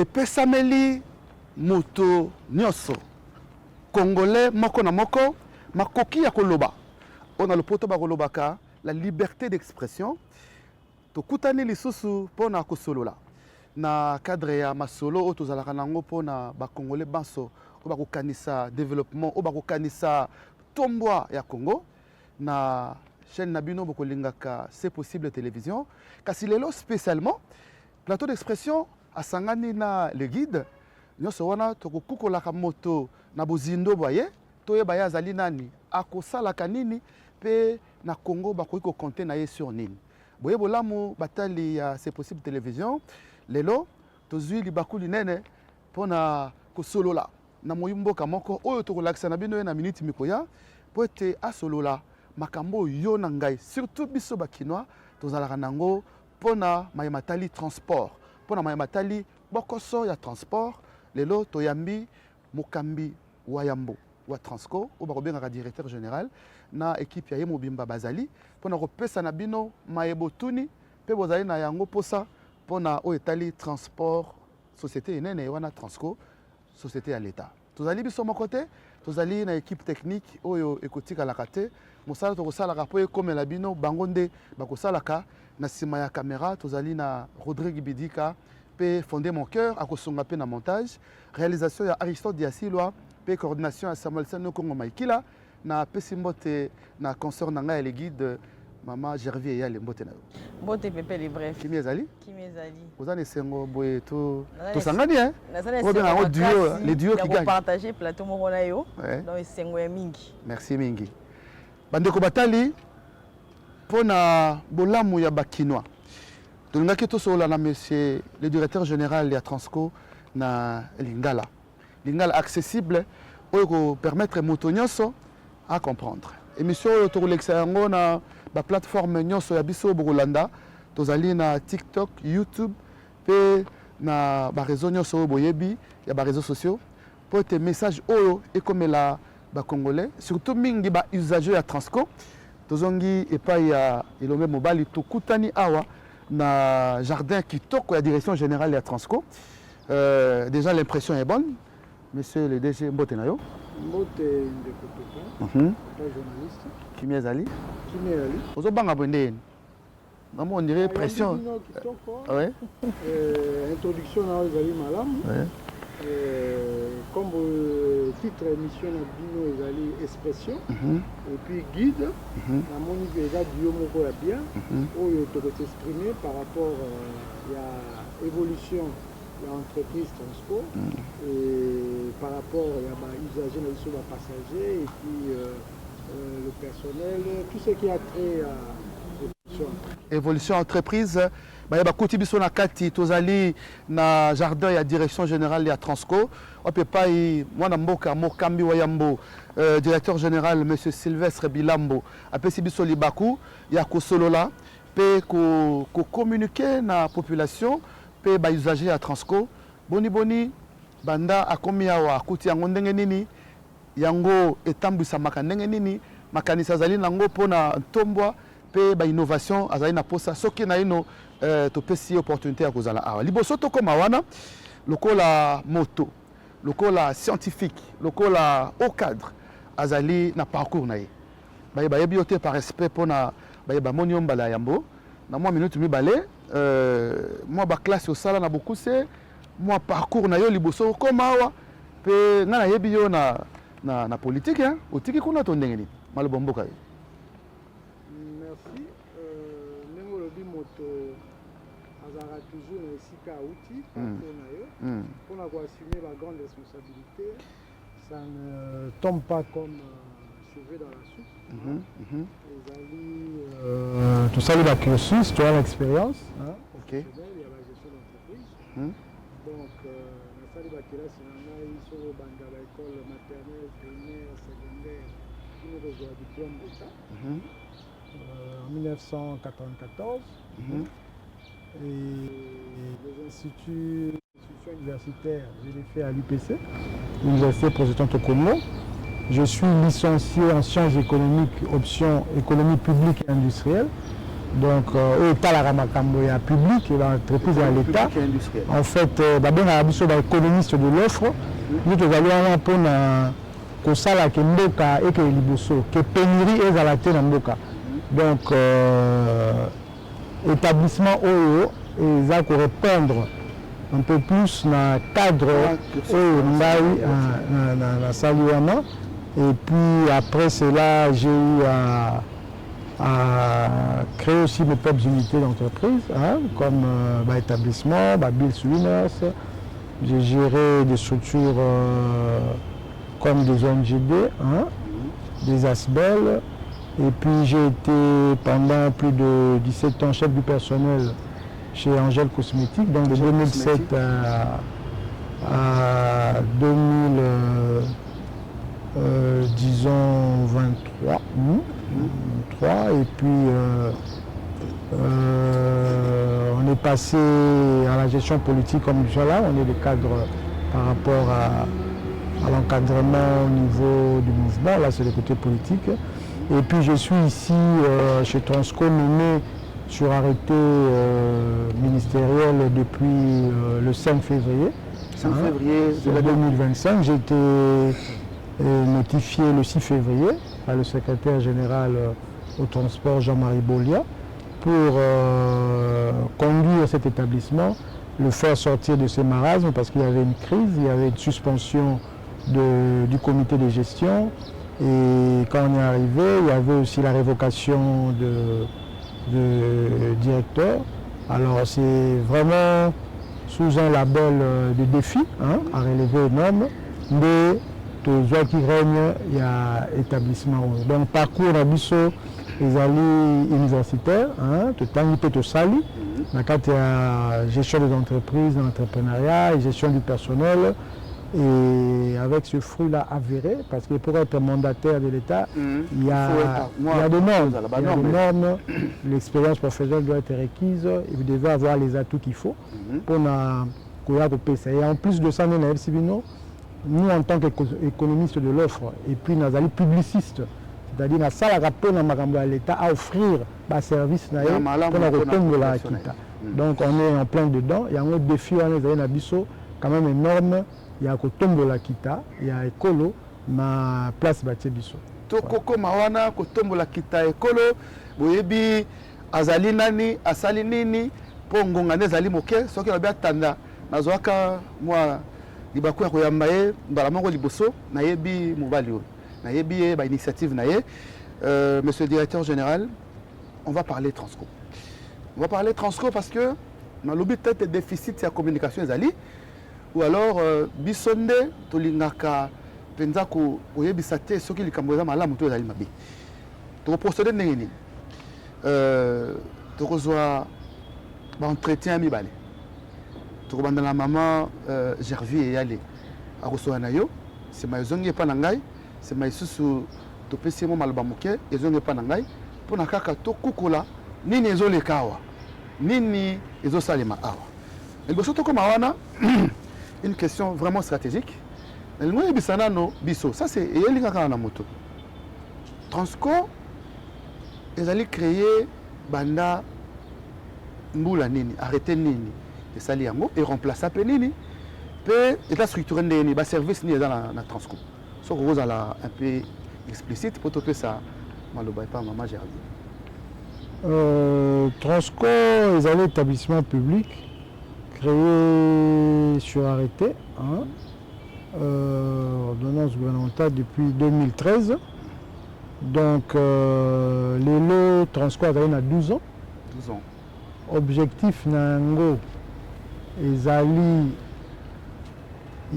epesameli moto nyonso congolais moko na moko makoki ya koloba ona lopoto bakolobaka la liberté d'expression tokutani lisusu mpona kosolola na cadre ya masolo oyo tozalaka nango mpona bacongolais banso oyo bakokanisa développement oyo bakokanisa tombwa ya Congo na chaîne na bino bokolingaka c'est possible télévision kasi lelo spécialement plateau d'expression asangani na le guide nyonso wana tokokukolaka moto na bozindo boye toyeba ye azali nani akosalaka nini pe na Congo bakoki kokonte na ye sur nini boye bolamu batali ya c'est possible télévision lelo tozwi libaku linene mpona kosolola na moyimboka moko oyo tokolakisa na bino ye na minute mikoya po ete asolola makambo yo na ngai surtout biso bakinois tozalaka nango mpona mayematali transport mpona mayematali bokoso ya transport lelo toyambi mokambi wa yambo wa Transco oyo bakobengaka directeur général na équipe ya ye mobimba bazali mpona kopesa na bino mayebo tuni mpe bozali na yango posa mpona oyo etali transport société enene wana Transco société ya l'État tozali biso moko te tozali na équipe technique oyo ekotikalaka te mosala tokosalaka mpo ekomela bino bango nde bakosalaka na nsima ya caméra tozali na Rodrigue Bidika mpe Fondé Mon Cœur akosonga mpe na montage réalisation ya Aristote Diasilwa mpe coordination ya Samuel Sano Kongo Maikila na pesi mbote na consort na ngai ya le guide Mama Gervie ya mbote na yo mbote pepe le bref kimi ezali ozana esengo boye tosangani hein obenga duo les duos qui gagnent partager plateau moko na yo donc esengo ya mingi merci mingi bandeko batali mpona bolamu ya bakinois tolingaki tosolola na monsieur le directeur général ya Transco na lingala accessible oyo kopermettre moto nyonso à comprendre émission oyo tokolekisa yango na baplateforme nyonso ya biso bokolanda tozali na TikTok, YouTube mpe na bareseau nyonso oyo boyebi ya bareseau sociaux po ete message oyo ekomela bacongolais surtout mingi bausager ya Transco tozongi epai ya elombe mobali tokutani awa na jardin kitoko ya direction générale ya Transco déjà l'impression est bonne monsieur le DG mbote na yo mbote ndeko papa journaliste kimi ezali ozobanga bwendeni namo on dirait pression ouais introduction na ezali malamu comme titre émission na bino ezali expression et puis guide na moni eza duo moko ya bien oyo s'exprimer par rapport ya évolution ya entreprise Transco et par rapport à usager na biso ba passager et puis le personnel tout ce qui a trait à évolution entreprise ba bakuti biso na kati tozali na jardin ya direction générale ya Transco ope pai mwana mboka mokambi wa yambo directeur général monsieur Sylvestre Bilambo apesi biso libaku ya kosolola pe ko communiquer na population pe ba usager ya Transco boni banda akomi awa akuti yango ndenge nini yango etambwisamaka ndenge nini makanisa azali nango mpona ntombwa pe ba innovation azali na posa soki na ino topesi opportunité ya kozala awa liboso tokoma wana lokola moto lokola scientifique lokola au cadre azali na parcours na ye bayebi yo te par respect mpona bamoni yo mbala yambo na mwa minute mibale mwa baklasse osala na bokuse mwa parcours na yo liboso okoma awa mpe nga nayebi yo na politique otiki kuna to ndenge nini maloba mboka ye merci ndenge olobi moto azalaka toujours na esika auti parcours na yo mpona koassumer la grande responsabilité ça ne tombe pas comme cheveux dans la soupe ezali tosali bacursus tu as l'expérience ok il y a la gestion d'entreprise donc nasali bakelasi na ngai so banda baécole maternelle primaire secondaire kino kozwa diplôme d'état en 1994 et les institutions universitaires je l'ai fait à l'UPC l'université président Tokomo. Je suis licencié en sciences économiques option économie publique et industrielle Donc, l'État la public et l'entreprise à l'État. En fait, économiste de l'offre, nous allons pour que ça la mboka et que liboso, que pénurie est à la tête mboka. Donc, établissement OEO, et ça pour répondre un peu plus dans le cadre na Saluana. Et puis après cela, j'ai eu à créer aussi mes propres unités d'entreprise, hein, comme établissement, Bill Swinners. J'ai géré des structures comme des ONGD, hein, des ASBEL. Et puis j'ai été pendant plus de 17 ans chef du personnel chez Angèle Cosmétique, donc de 2007 à 2023. Et puis on est passé à la gestion politique comme là, on est des cadres par rapport à l'encadrement au niveau du mouvement, là c'est le côté politique. Et puis je suis ici chez Transco nommé sur arrêté ministériel depuis le 5 février. 5 février de 2025. J'ai été notifié le 6 février par le secrétaire général au transport Jean-Marie Bolia pour conduire cet établissement, le faire sortir de ces marasmes parce qu'il y avait une crise, il y avait une suspension du comité de gestion. Et quand on est arrivé, il y avait aussi la révocation de directeur. Alors c'est vraiment sous un label de défi, hein, à relever énorme, mais tout ce qui règne, il y a établissement. Donc parcours Abisso, les alliés universitaires, hein, tout le temps tout sali, dans la gestion des entreprises, l'entrepreneuriat, gestion du personnel. Et avec ce fruit-là avéré, parce que pour être mandataire de l'État, il y a des normes. L'expérience professionnelle doit être requise et vous devez avoir les atouts qu'il faut pour PCA. Et en plus de ça, nous en tant qu'économistes de l'offre, et puis nous sommes publicistes, c'est-à-dire que ça rapport à l'État à offrir des services pour répondre à la Kita. Donc on est en plein dedans. Il y a un défi quand même énorme. Il y a Kotombo la Kita, il y a Ekolo, ma place Batie Biso. Tokoko mawana Kotombo la Kita Ekolo, boyebi azali nani, asali nini, pongonga nezali moke, soki na tanda, nazoaka moi libaku ya koyamba ye, mbala moko liboso, nayebi mobali oyo. Nayebi ba initiative naye. Monsieur le directeur général, on va parler Transco. On va parler Transco parce que dans le but de déficit de communication ezali. Ou alors bisonde tolingaka penza ko oyebisa te soki likambo za malamu to ezali mabe. To procéder ndenge nini to kozwa ba entretien mibale. To kobanda na maman Gervie yale akosoa na yo c'est ma zongi pa na ngai c'est ma isusu to pesi mo maloba moke ezongi pa na ngai pona kaka to kukola nini ezolekawa nini ezosalema awa. Liboso to koma wana une question vraiment stratégique. Ça c'est moto. Transco, ils allaient créer banda mbula nini, arrêter nini, et sali yango et remplacer pe nini, pe état structuré nini, ba service ni dans la Transco. So que vous allez un peu explicite pour topper ça maloba pas maman Gervie. Transco, ils allaient établissement public créé sur arrêté, hein, ordonnance gouvernementale depuis 2013. Donc, les lots Transco à 12 ans. 12 ans. Objectif Nango, il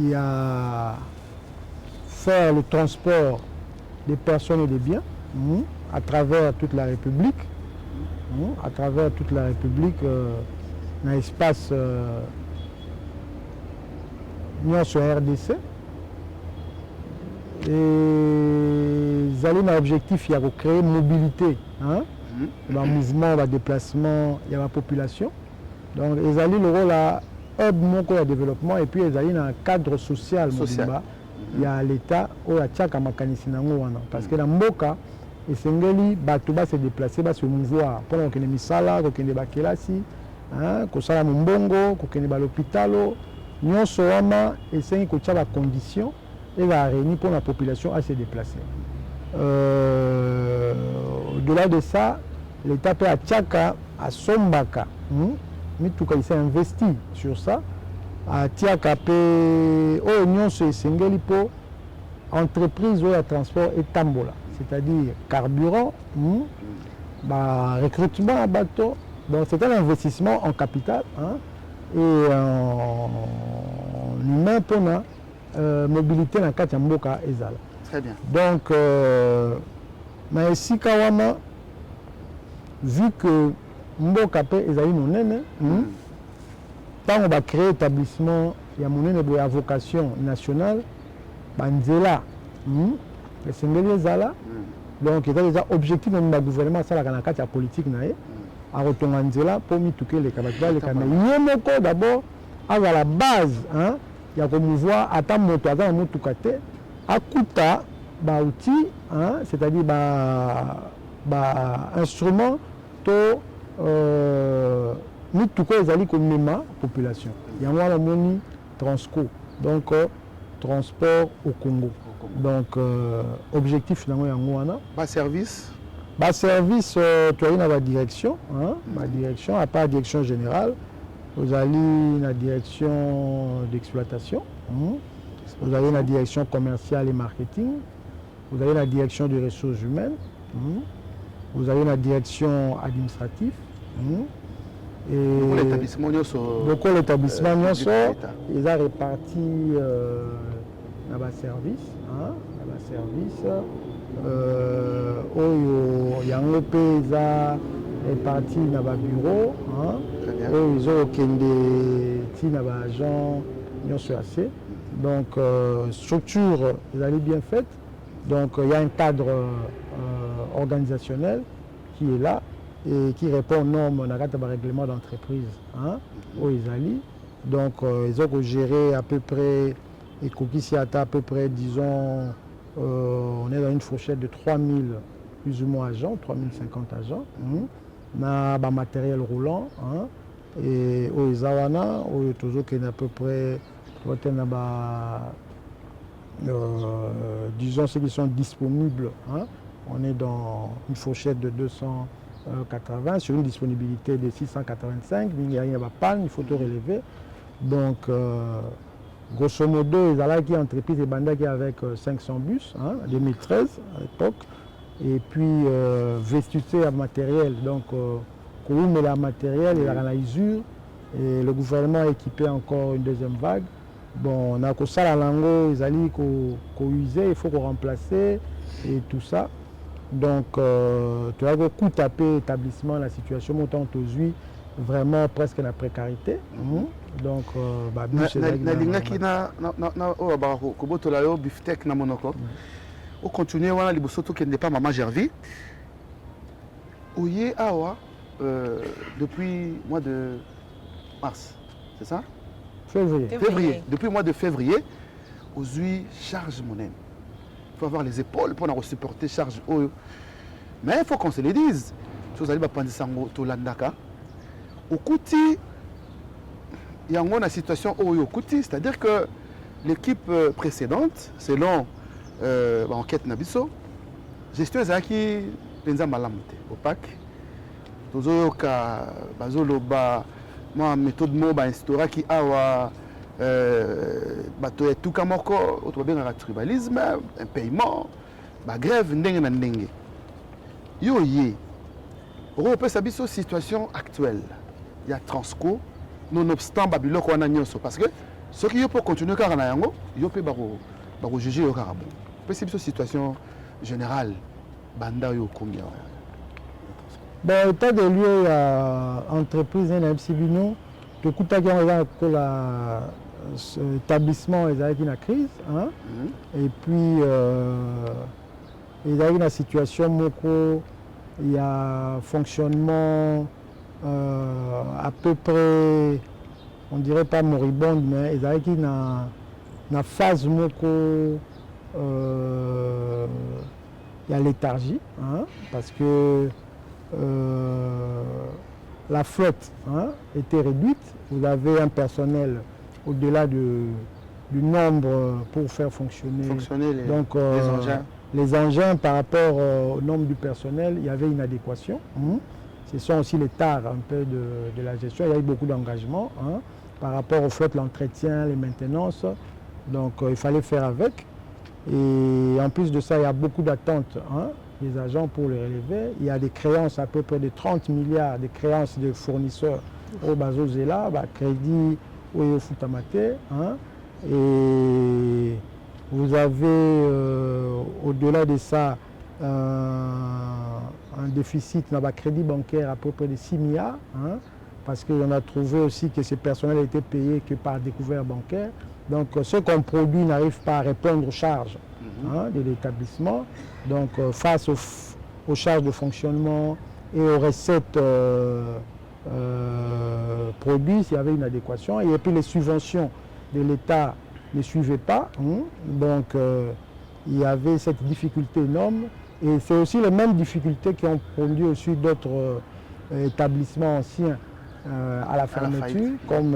y a faire le transport des personnes et des biens à travers toute la République. À travers toute la République. Un espace sur RDC et ils allaient dans l'objectif il y a créer une mobilité, hein? Un mouvement, un déplacement, il y a la population. Donc ils allaient le rôle à hub mon développement et puis ils allaient dans un cadre social. Il y a l'État où il y a parce que dans Mboka et sengeli batuba se déplacer ba se mouvoir pendant que les misala ko kende ba kelasi hein ko sala mbongo ko kende ba l'hôpitalo nyonso wana et sengi ko tcha ba condition et la réunir pour la population à se déplacer. Au-delà de ça, l'État peut à Tchaka, à Sombaka, Mituka il s'est investi sur ça, à Tchaka, Oignon sur Sengelipo, entreprise ou à transport et Tambola, c'est-à-dire carburant, recrutement à bateau. Donc c'est un investissement en capital et en humain pour nous. Mobilité dans le Mboka ezala. Très bien. Donc, mais ici, Kawama, vu que Mboka pe ezali monene, quand on va créer établissement, il y a monene de la vocation nationale, banzela, le sengeli ezala. Donc, il y a des objectifs de le gouvernement, ça la kanakati la politique nae, à retourner nzela pour mituke les kabakba les kamé. Yemoko d'abord à la base, hein. Il y a comme voir à moto à motuka te akuta ba outil hein c'est-à-dire ba instrument to mituka ezali ko mema population il y a la moni transco donc transport au Congo donc objectif finalement yango wana ba service tu as une la direction hein ma direction à part direction générale. Vous avez la direction d'exploitation, vous avez la direction commerciale et marketing, vous avez la direction des ressources humaines, vous avez la direction administrative. Et l'établissement, ils ont réparti dans le service. Il y a un pays réparti dans le bureau. Ils ont aucun agent, donc structure est bien faite. Donc il y a un cadre organisationnel qui est là et qui répond aux normes de règlement d'entreprise au Isali. Donc ils ont géré à peu près et Kokisiata à peu près disons on est dans une fourchette de 3000 plus ou moins agents, 3050 agents. Na matériel roulant et au Zawana au toujours qui est à peu près disons ceux qui sont disponibles on est dans une fourchette de 280 sur une disponibilité de 685 il n'y a pas panne il faut tout relever donc grosso modo ils ont qui entreprise et bandaki avec 500 bus en 2013 à l'époque. Et puis vestuté à matériel, donc mais la matériel et la usure, et le gouvernement a équipé encore une deuxième vague. Bon, on a que ça la langue, ils allaient qu'on user, il faut qu'on remplace et tout ça. Donc tu as beaucoup tapé établissement, la situation montant aux huit, vraiment presque la précarité. Donc on continue à les bosoto qui n'est pas maman Gervais. Ouye awa depuis mois de mars, c'est ça? Février. Depuis le mois de février, aux huit charge monnaie. Il faut avoir les épaules pour supporter charge. Mais il faut qu'on se le dise. Chose allez prendre sango to landaka. Au Kouti, il y a une situation au Kouti, c'est-à-dire que l'équipe précédente, selon enquête Nabiso, gestion ezaki penza malamu te opaque tozoyoka bazoloba moi méthode mo ba instauraki awa bato etuka moko otobengaka tribalisme un paiement ba grève ndenge na ndenge yo ye opesa biso situation actuelle il y a Transco nonobstant babiloko wana nyonso parce que ceux qui yo pour continuer kaka na yango yo pe bako juger yo kaka bon. C'est une situation générale. Banda yo combien? Bon, état de lieu, il y a entreprise, il y a un Sibino, tout l'établissement est avec une crise. Et puis, il y a une situation, il y a un fonctionnement à peu près, on dirait pas moribonde, mais il y a une phase il y a léthargie, hein, parce que la flotte était réduite. Vous avez un personnel au-delà du nombre pour faire fonctionner donc, les engins. Les engins par rapport au nombre du personnel, il y avait une adéquation. Ce sont aussi les tares un peu de la gestion. Il y a eu beaucoup d'engagement par rapport aux flottes, l'entretien, les maintenances. Donc il fallait faire avec. Et en plus de ça, il y a beaucoup d'attentes des agents pour les relever. Il y a des créances à peu près de 30 milliards, des créances de fournisseurs au Bazozela, crédit au Futamate. Et vous avez au-delà de ça un déficit dans le crédit bancaire à peu près de 6 milliards, parce qu'on a trouvé aussi que ces personnels étaient payés que par découvert bancaire. Donc ce qu'on produit n'arrive pas à répondre aux charges de l'établissement. Donc face aux charges de fonctionnement et aux recettes produites, il y avait une adéquation. Et puis les subventions de l'État ne suivaient pas. Donc il y avait cette difficulté énorme. Et c'est aussi les mêmes difficultés qui ont conduit aussi d'autres établissements anciens à la fermeture, comme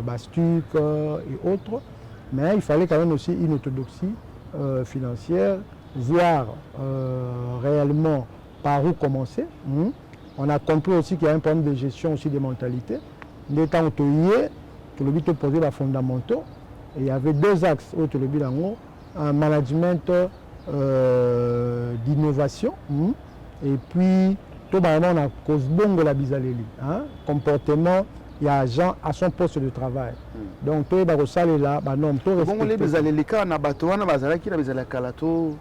Bastuc et autres. Mais il fallait quand même aussi une orthodoxie financière, voir réellement par où commencer. On a compris aussi qu'il y a un problème de gestion aussi des mentalités. Dès temps où le but de poser les fondamentaux, et il y avait deux axes où le but un management d'innovation et puis tout simplement on a cause bongo la bizaleli, comportement il y a agent à son poste de travail. Donc tout est salle là non tout bon les bizaleli ka na bato wana bazala ki na bizala kala to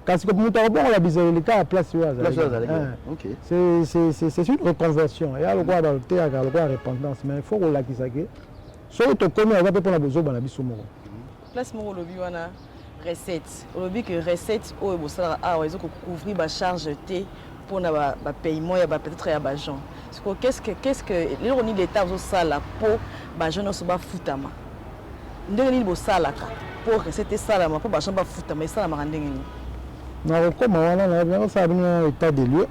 parce que muta bon la bizaleli ka place OK c'est une reconversion et a le droit dans le théâtre le droit à repentance mais il faut qu'on la kisake so to connait on va pas pour la besoin bana biso moko place moko lobi wana recette lobi que recette o bosala ils ont couvrir ba charge T pour na ba paiement ya ba peut-être ya ba gens qu'est-ce que l'ironie de l'État au sala pour ba gens so ba futama ndenge ni bosala ka pour recette sala ma pour ba gens ba futama sala ma ndenge ni na comment wana na bien ça bien état des lieux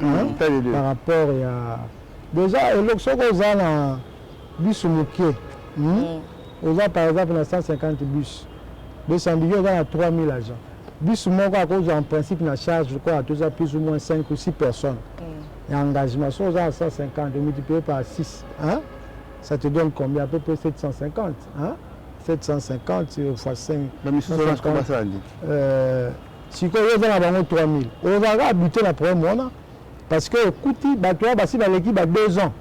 par rapport à déjà l'élection aux na bus moké aux par exemple na 150 bus 200 billets dans 3000 agents. Bus moko à cause en principe na charge je crois à tous plus ou moins 5 ou 6 personnes. Et engagement sur 150 multiplié par 6 ça te donne combien à peu près 750 750 fois 5 mais monsieur Solange comment ça dit si quoi ils ont bango 3000 on va habiter la première mois parce que écoute bato ba si ba l'équipe a 2 ans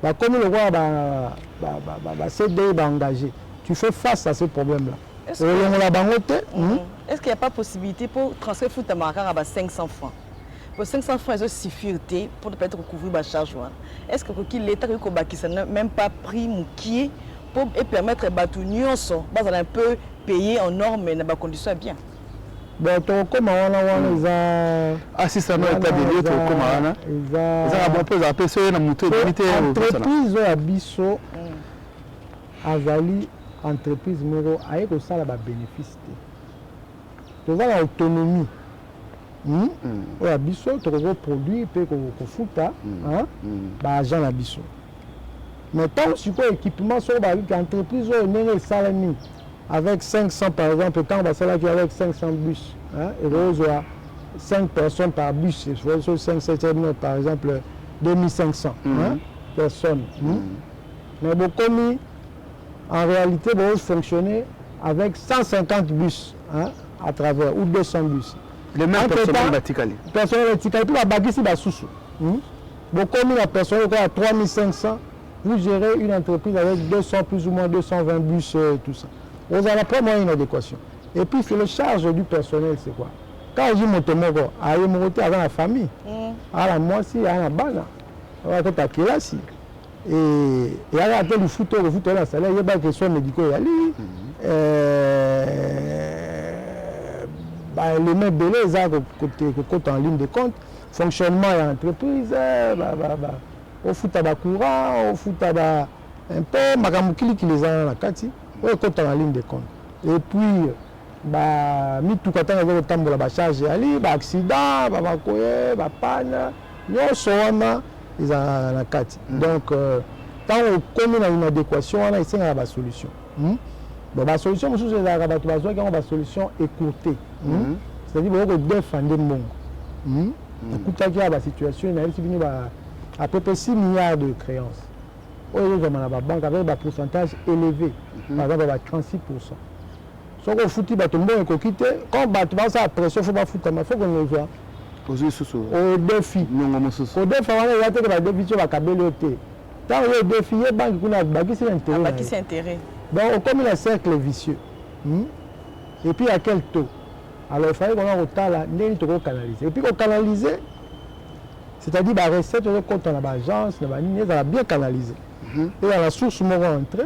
ba comme le roi ba CD ba engagé tu fais face à ce problème là. Est-ce qu'il n'y a pas possibilité pour transférer foot à 500 francs? Pour 500 francs, ils ont suffi pour peut-être couvrir la charge. Est-ce que l'État n'a même pas pris Moukier pour permettre à Batunion un peu payer en normes et dans des conditions bien? Comment on a assistant à l'état des lieux, comment on a bon peu d'appeler sur la moto entreprise à Bisso Azali entreprise moro aye ko sala ba bénéfice te to la autonomie o ya biso to ko produit pe ko futa ba agent la biso mais tant si quoi équipement sur ba entreprise o nene sala ni avec 500 par exemple quand ba sala qui avec 500 bus et rose 5 personnes par bus et sur 5 7 par exemple 2500 personnes mais beaucoup en réalité, vous pouvez fonctionner avec 150 bus à travers, ou 200 bus. Les mêmes personnels verticales. Personnel vertical, puis la bague ici, la sous-sous. Donc, comme la personne à 3500, vous gérez une entreprise avec 200, plus ou moins 220 bus et tout ça. Vous avez pas moins une adéquation. Et puis, c'est le charge du personnel, c'est quoi? Quand je dis mon témoin, à avant la famille, à la moitié, à la balle, on va être à Kirassi. Et à la le foot la salaire, il y a des questions médicaux. Les mêmes délais, côté en ligne de compte, fonctionnement et entreprise, au foot à courant, au foot à un peu, Makamukili qui les a dans la carte, au côté en ligne de compte. Et puis, mituka ntango ezokotambola bacharge yali baaccident babakoye bapane nyonso wana eza na kati. Donc ntango okomi na inadéquation wana esengaka basolution. Bon, basolution mosusu ezalaka bato bazwaki yango basolution écourtée. C'est-à-dire bokodefande mbongo. Okutaki ya basituation inayebisi bino à peu près 6 milliards de créances. Oyo ezozwama na babanke avec bapourcentage élevé, par exemple ba 36%. Soki ofuti bato mbongo ekoki te, quand bato bazosala pression fo bafutama, fo konozwa odefi. Odefi wana eza teke badefi so bakabeli yo te. Ntango yo odefi ye banki kuna bakisi intérêt. Donc okomi na cercle vicieux. Et puis à quel taux? Alors il fallait qu'on a retala ndeni to canaliser. Et puis qu'on canaliser, c'est-à-dire la recette on compte dans l'agence, dans la ligne, ça va bien canaliser. Et à la source on va entrer.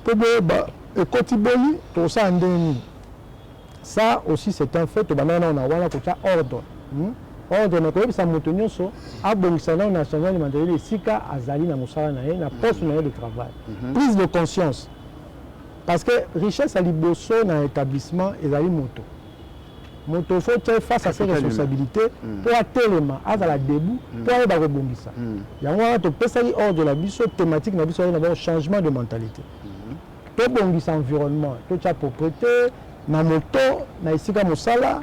Pour et Kotiboli, tout ça ndeni. Ça aussi c'est un fait. On a voilà comme ça ordre. Ordre na ko ça motonyo so abongisana na changement alimentaire sika azali na musala na ye na poste na de travail. Prise de conscience. Parce que richesse à liboso dans l'établissement et à moto. Moto faut faire face à ses responsabilités pour atteindre à la début pour aller dans le rebondissement. Il y a un peu hors de la biso thématique na biso d'abord changement de mentalité. Pour bondissement environnement, tout ça propriété na moto na isika musala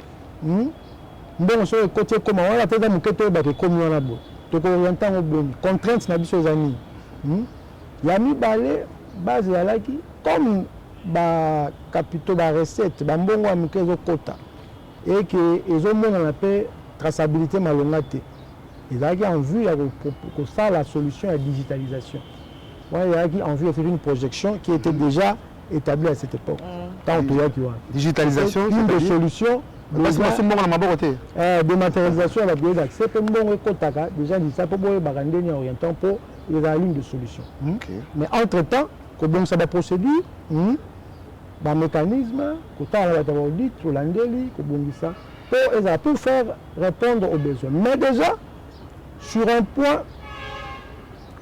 bon sur le côté comment on a peut-être muketo ba ke komi wana bo. To ko orienter au bon contraintes na biso zani. Ya mi balé base ya laki comme ba capitaux ba recette ba mbongo ya muke zo kota et que ezo mona na pe traçabilité malonga te. Ezaki en vue ya ko ça la solution à digitalisation. Moi il y a qui en vue de faire une projection qui était déjà établie à cette époque. Tant que yaki wa digitalisation une des solutions dématérialisation la biais d'accès pour mbongo kotaka déjà dit ça pour boye barandeni orientant pour les lignes de solution. Mais entre-temps donc ça va procédure, un mécanisme, audit, pour faire répondre aux besoins. Mais déjà, sur un point,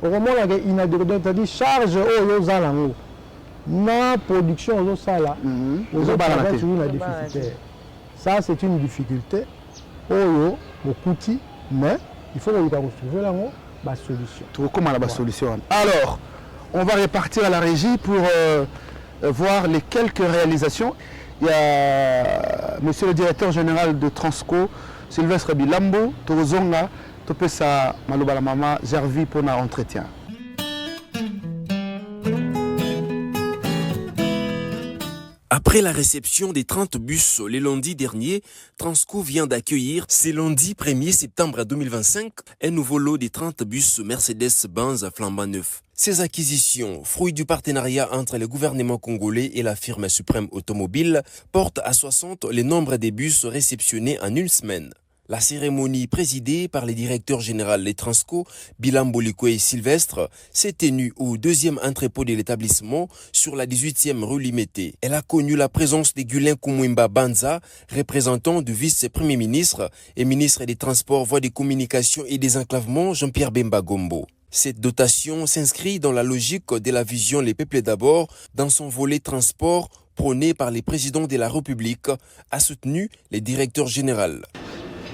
au moment où il y a une charge aux alango, la production aux salles, aux déficitaire. Ça, c'est une difficulté. Au coût, mais il faut trouver la solution. Comment la solution? Alors, on va repartir à la régie pour voir les quelques réalisations. Il y a monsieur le directeur général de Transco, Sylvestre Bilambo, Tozonga, Topesa Malobala Mama, Gervi pour notre entretien. Après la réception des 30 bus le lundi dernier, Transco vient d'accueillir, ce lundi 1er septembre 2025, un nouveau lot de 30 bus Mercedes-Benz flambant neuf. Ces acquisitions, fruits du partenariat entre le gouvernement congolais et la firme Suprême Automobile, portent à 60 le nombre de bus réceptionnés en une semaine. La cérémonie présidée par le directeur général des Transco, Bilambo et Sylvestre, s'est tenue au deuxième entrepôt de l'établissement sur la 18e rue Limete. Elle a connu la présence de Gulin Kumwimba Banza, représentant du vice-premier ministre et ministre des Transports, Voies de Communication et des Enclavements, Jean-Pierre Bemba Gombo. Cette dotation s'inscrit dans la logique de la vision Les Peuples d'abord dans son volet transport prôné par les présidents de la République, a soutenu le directeur général.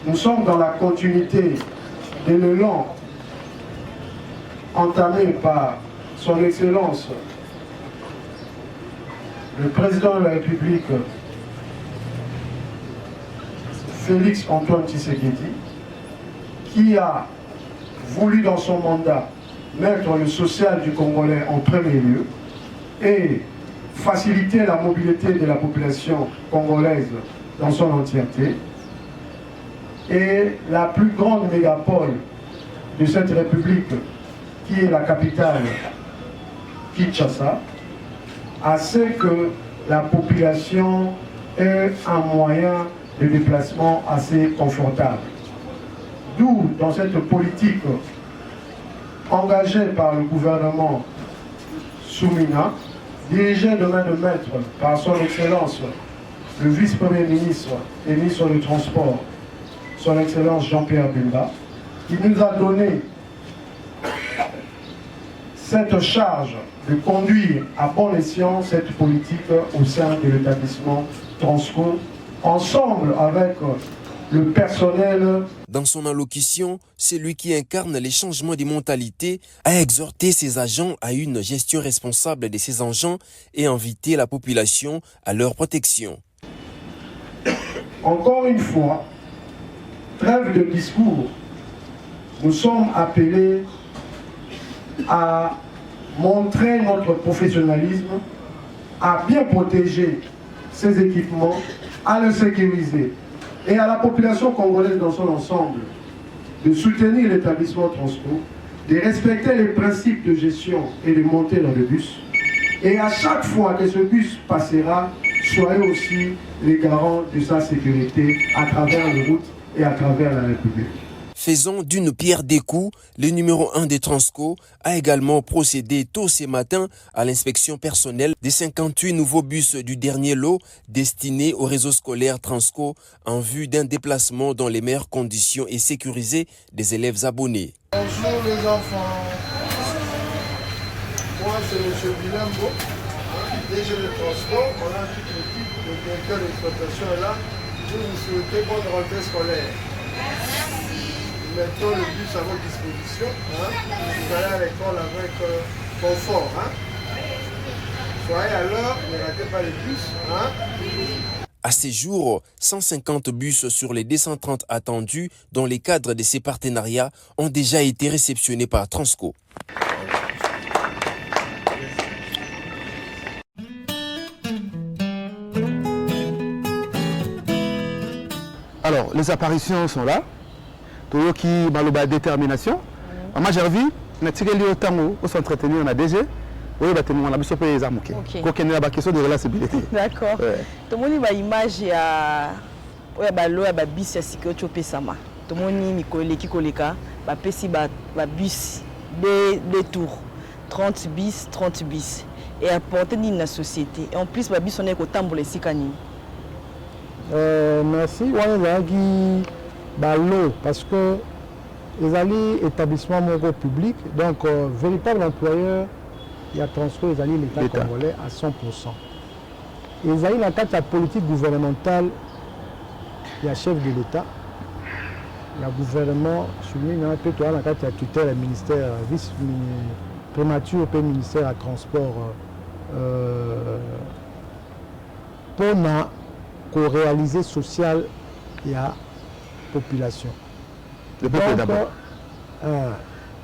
Nous sommes dans la continuité de l'élan entamé par son Excellence, le président de la République, Félix Antoine Tshisekedi, qui a voulu dans son mandat mettre le social du Congolais en premier lieu et faciliter la mobilité de la population congolaise dans son entièreté. Et la plus grande mégapole de cette république, qui est la capitale Kinshasa, à ce que la population ait un moyen de déplacement assez confortable. D'où, dans cette politique engagée par le gouvernement Soumina, dirigée de main de maître par son Excellence, le vice-premier ministre et ministre du Transport, son Excellence Jean-Pierre Bemba, qui nous a donné cette charge de conduire à bon escient cette politique au sein de l'établissement Transco, ensemble avec le personnel. Dans son allocution, celui qui incarne les changements des mentalités a exhorté ses agents à une gestion responsable de ces engins et invité la population à leur protection. Encore une fois, trêve de discours, nous sommes appelés à montrer notre professionnalisme, à bien protéger ces équipements, à le sécuriser et à la population congolaise dans son ensemble de soutenir l'établissement Transco, de respecter les principes de gestion et de monter dans le bus. Et à chaque fois que ce bus passera, soyez aussi les garants de sa sécurité à travers les routes et à travers la République. Faisant d'une pierre deux coups, le numéro 1 de Transco a également procédé tôt ce matin à l'inspection personnelle des 58 nouveaux bus du dernier lot destinés au réseau scolaire Transco en vue d'un déplacement dans les meilleures conditions et sécurisées des élèves abonnés. Bonjour les enfants, moi c'est M. Bilambo, DG de Transco, on a toute l'équipe, le directeur d'exploitation est là, je vous souhaite bonne rentrée scolaire. Mettons le bus à votre disposition. Vous allez à l'école avec confort. Soyez à l'heure, ne ratez pas les bus. À ces jours, 150 bus sur les 230 attendus dans les cadres de ces partenariats ont déjà été réceptionnés par Transco. Alors, les apparitions sont là. Tout qui maloba détermination. Moi j'ai envie, on a tiré le temps où s'entretenir on a DG. Oui, on a besoin de les amours. Qu'on ait la question de relationnalité. D'accord. Tout le monde a image à l'eau à bis à sécurité pesama. Tout le monde Nicolas qui koleka, pesi bus des tours 30 bis et apporter dans la société. Et en plus bus on est au tambour les sikani. Merci. On l'eau parce que les alliés établissements publics, donc véritable employeur, il y a Transco, les alliés l'État congolais à 100%. Et les alliés, dans la politique gouvernementale, il y a chef de l'État, il y a gouvernement, soumis dans la tutelle ministère, vice-primature, ministère à transport, pour réaliser social, il y a population. Le peuple d'abord.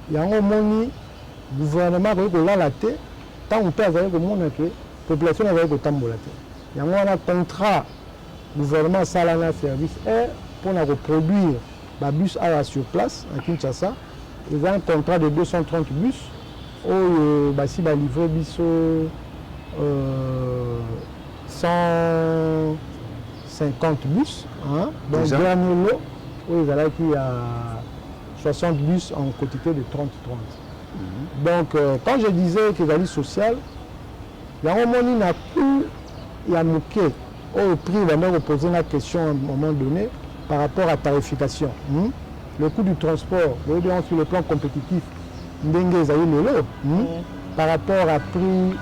Il y a un moment gouvernement qui a la tête, tant qu'on peut avoir la population a la tête. Il y a un contrat gouvernement salana service pour reproduire les bus sur place à Kinshasa. Il y a un contrat de 230 bus où il va livrer 150 bus. Donc, dernier lot, où il y a 60 bus en quantité de 30-30. Donc, quand je disais que les social, il y a un moment il y a moqué au prix, il va poser la question à un moment donné par rapport à la tarification. Le coût du transport, sur le plan compétitif, par rapport à prix,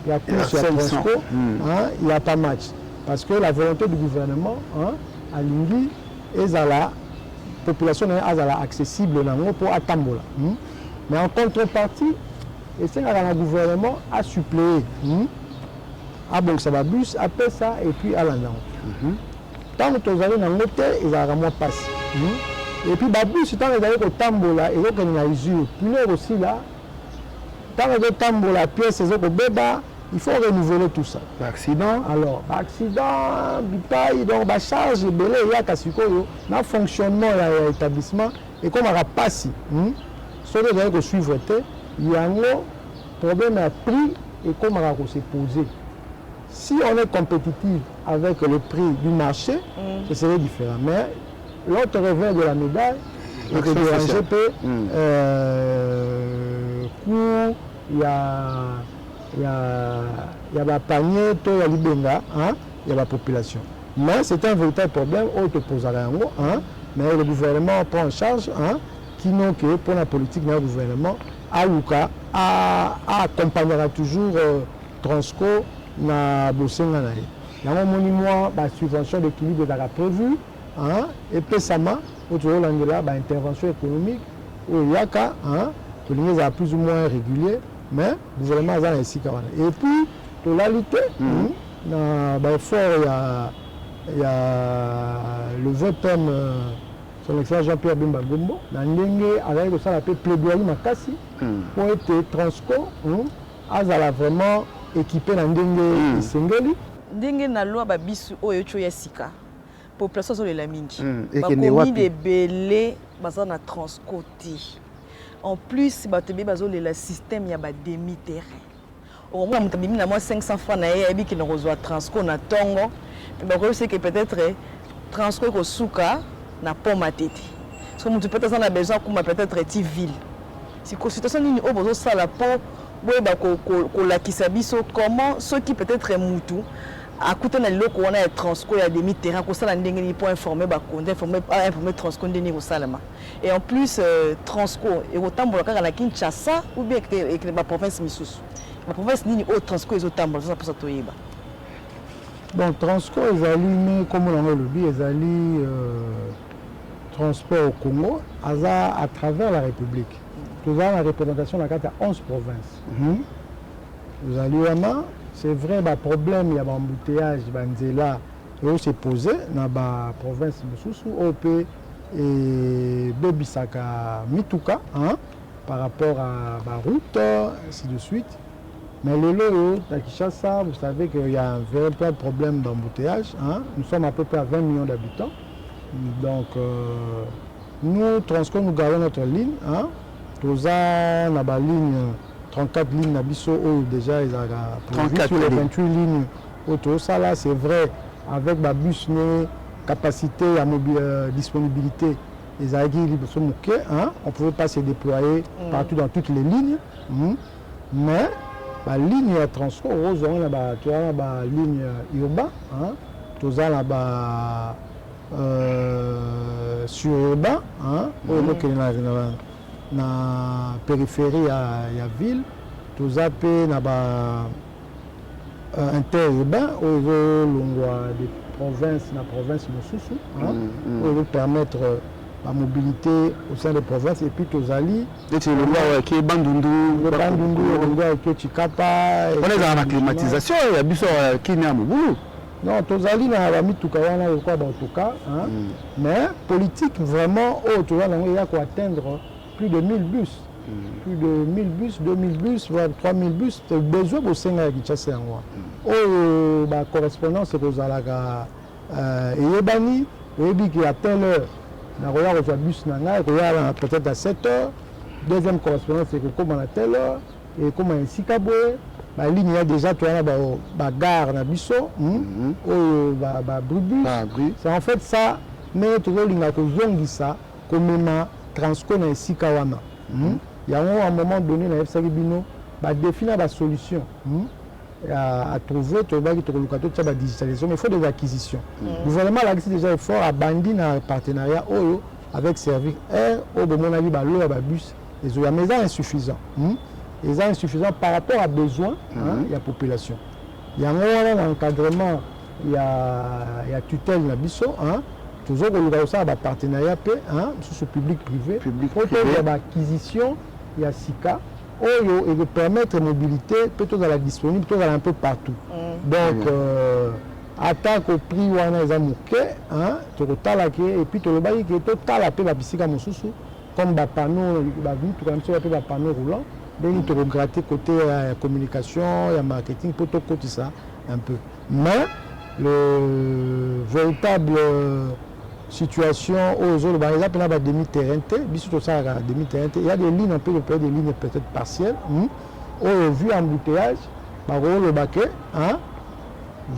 il y a plus sur Transco, il n'y a pas match. Parce que la volonté du gouvernement, à Lingui, est à la population accessible pour Atambola. Mais en contrepartie, c'est le gouvernement a suppléé. Donc ça va bus, après ça, et puis à l'an. Tant que vous allez dans l'hôtel, ils ont vraiment passé. Et puis, bus, tant que vous allez au Tambola, et vous avez une usure. Puis aussi là, tant que vous allez au Tambola, pièce, ils ont béba. Il faut renouveler tout ça. L'accident. Alors, l'accident, donc la charge, il y a un fonctionnement de l'établissement et comme on n'a pas si, ce que vous allez suivre, il y a un problème à prix et comme on va se poser. Si on est compétitif avec le prix du marché, ce serait différent. Mais l'autre revers de la médaille est que déranger peut coût, il y a des paniers, il y a l'Ibenga, il y a la population. Mais c'est un véritable problème, on te posera mais le gouvernement prend en charge, qui n'ont que pour la politique du gouvernement, Aouka accompagnera toujours Transco na Bosenga na ye. Yango moni moi ba subvention d'équilibre ezalaka prévu et pesama autour l'angela ba intervention économique oyaka tolingi ezala plus ou moins régulier mais gouvernement aza na esika wana et puis tolalité na ba effort ya le VPM son excellence Jean-Pierre Bemba Gombo na ndenge azali kosala pe plaidoyer makasi pour ete Transco azala vraiment équipé na ndenge esengeli ndenge na loi babisu oyo cho ya sika population zo la mingi bakomi de belé baza na Transco te en plus batebe bazo le système ya ba demi terrain au moins mutabimi na moi 500 francs na yebi ki na rozwa Transco na tongo mais ba c'est que peut-être Transco ko suka na poma tete parce que mutu peut-être on a besoin comme peut-être ti ville si consultation ni au bozo sala po boyeba ko lakisa biso comment ceux qui peut-être mutu à côté na loko wana ya Transco ya demi terrain ko sala ndenge ni pour informer ba konde informer Transco ndeni ko salama et en plus Transco et otambola kaka na Kinshasa ou bien que ba province misusu la province nini au Transco ezotambola ça pour ça toyeba. Donc Transco ezali mais comme on le dit ezali transport au Congo à travers la République. Nous avons la représentation de la carte à 11 provinces. Nous allons, c'est vrai, il y a un problème, il y a un embouteillage, il y a un s'est posé dans la province de Soussou, OP et Bebisaka Mituka, par rapport à la route, ainsi de suite. Mais le lot, à Kinshasa, vous savez qu'il y a un véritable problème d'embouteillage. Nous sommes à peu près à 20 millions d'habitants. Donc, nous, Transco, nous gardons notre ligne. Nous avons la ligne 34 lignes d'Abisso déjà ils ont prévu sur les 28 lignes auto. Ça là c'est vrai avec la bus capacité à disponibilité les aguilles on ne pouvait pas se déployer partout dans toutes les lignes mais la ligne Transco rose on a la ligne urbaine tout ça là sur urbain na périphérie ya ville tout ça pe na ba interurbain au longwa des provinces na province mosusu pour permettre la mobilité au sein des provinces et puis tozali le longwa ki bandundu longwa ki chikapa on est dans la climatisation ya biso ki na mubulu non tozali na ba mituka wana quoi dans tout cas mais politique vraiment au là il y a quoi atteindre plus de 1000 bus, plus de 1000 bus, 2000 bus, voire 3000 bus, tu as besoin de Senga et Kinshasa. La correspondance est aux Alaga et Yébani, et puis à telle heure, on a un bus peut-être à 7 heures. Deuxième correspondance, c'est que comme à telle heure, et comme à Sikaboué, la ligne a déjà la gare à Bisso, c'est en fait ça, mais tu vois, il y a ça, comme Transco na esika wana. Il y a un moment donné na FSA Bino ba définir la solution à trouver to ba ki to lokato tsa ba digitalisation mais il faut des acquisitions. Le gouvernement a déjà effort à bandi na partenariat oyo avec Service Air au mon avis ba lo ba bus les oya mais ça insuffisant. Les insuffisant par rapport à besoin il y a population. Il y a un encadrement il y a tutelle na biso toujours que le partenariat sur ce public-privé, il y a l'acquisition, il y a SICA, et de permettre la mobilité, plutôt dans la disponible, plutôt un peu partout. Donc, attaque au prix où on a les amouqués, et puis tu le bail qui est total à la piscine comme des panneaux, des panneaux roulants, donc tu regrattes côté communication, et marketing, pour tout côté ça un peu. Mais le véritable situation aux autres, par exemple, il y a des demi-terrain, il y a des lignes, on peut le faire des lignes peut-être partielles, vu embouteillage, le baquet,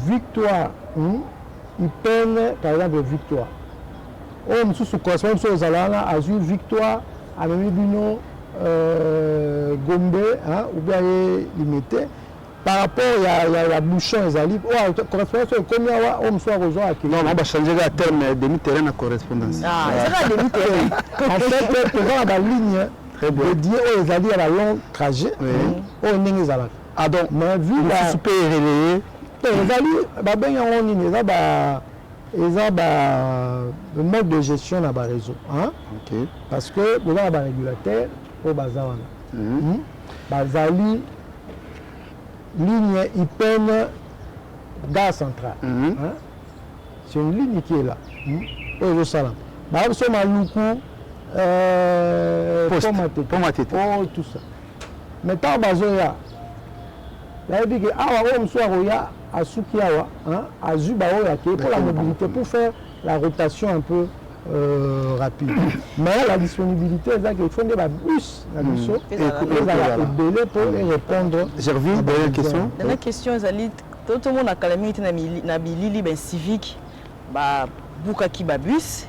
victoire, ils peinent par exemple victoire. Nous sommes correspondants aux Alana, Azur, victoire, à Bino, Gombe, ou bien limité. Par rapport à la bouchon, les alibes, correspondance, combien on soit rejoint à non, on va changer le terme demi-terrain à correspondance. Ah, c'est la demi-terrain. En fait, on va la ligne Très bien. dédié aux alliés à la long trajet, aux Ningizala. Ah donc, Mais vu le la. super relayé. Les alliés, ben en ligne, le mode de gestion dans le réseau. Hein? Ok. Parce que nous avons un régulateur au bazar. Bazali, ligne IPN gaz central. Hein? C'est une ligne qui est là. Au Salam. Nous sommes à Loukou, Pomatete. oh, tout ça. Mais tant bazoya, là, il dit que on soit à Soukiawa, à Zubaoya, pour la mobilité, pour faire la rotation un peu rapide. Mais la disponibilité, c'est qu'il faut des bus, la mission, et pour répondre. Gerville, dernière question. Dernière question, tout le monde a calamité na bilili ben civique, ba buka ki ba bus,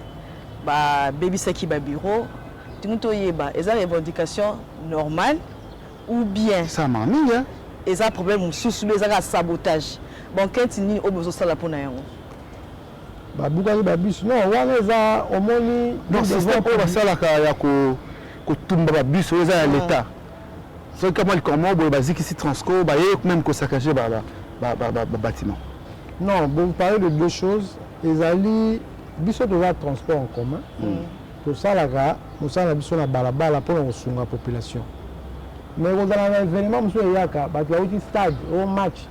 ba baby saki ba bureau. Tout le monde yeba, est une revendication normale ou bien Ça m'a mis, hein. est un problème sous un sabotage. Bon, quand il y a besoin de ça pour nous. Bah buka ki ba bus, non, on a au moins Non, c'est ça pour ça là qu'il y a que tumba ba bus, on a l'état. C'est comme le comment, bon, basique ici Transco, bah même que ça cache bâtiment. Non, bon, vous parlez de deux choses. Les alliés, biso de la transport en commun. Pour ça, la gare, nous sommes biso na balabala pour la population. Mais vous avez un événement, monsieur Yaka, bah tu as eu stade, au match,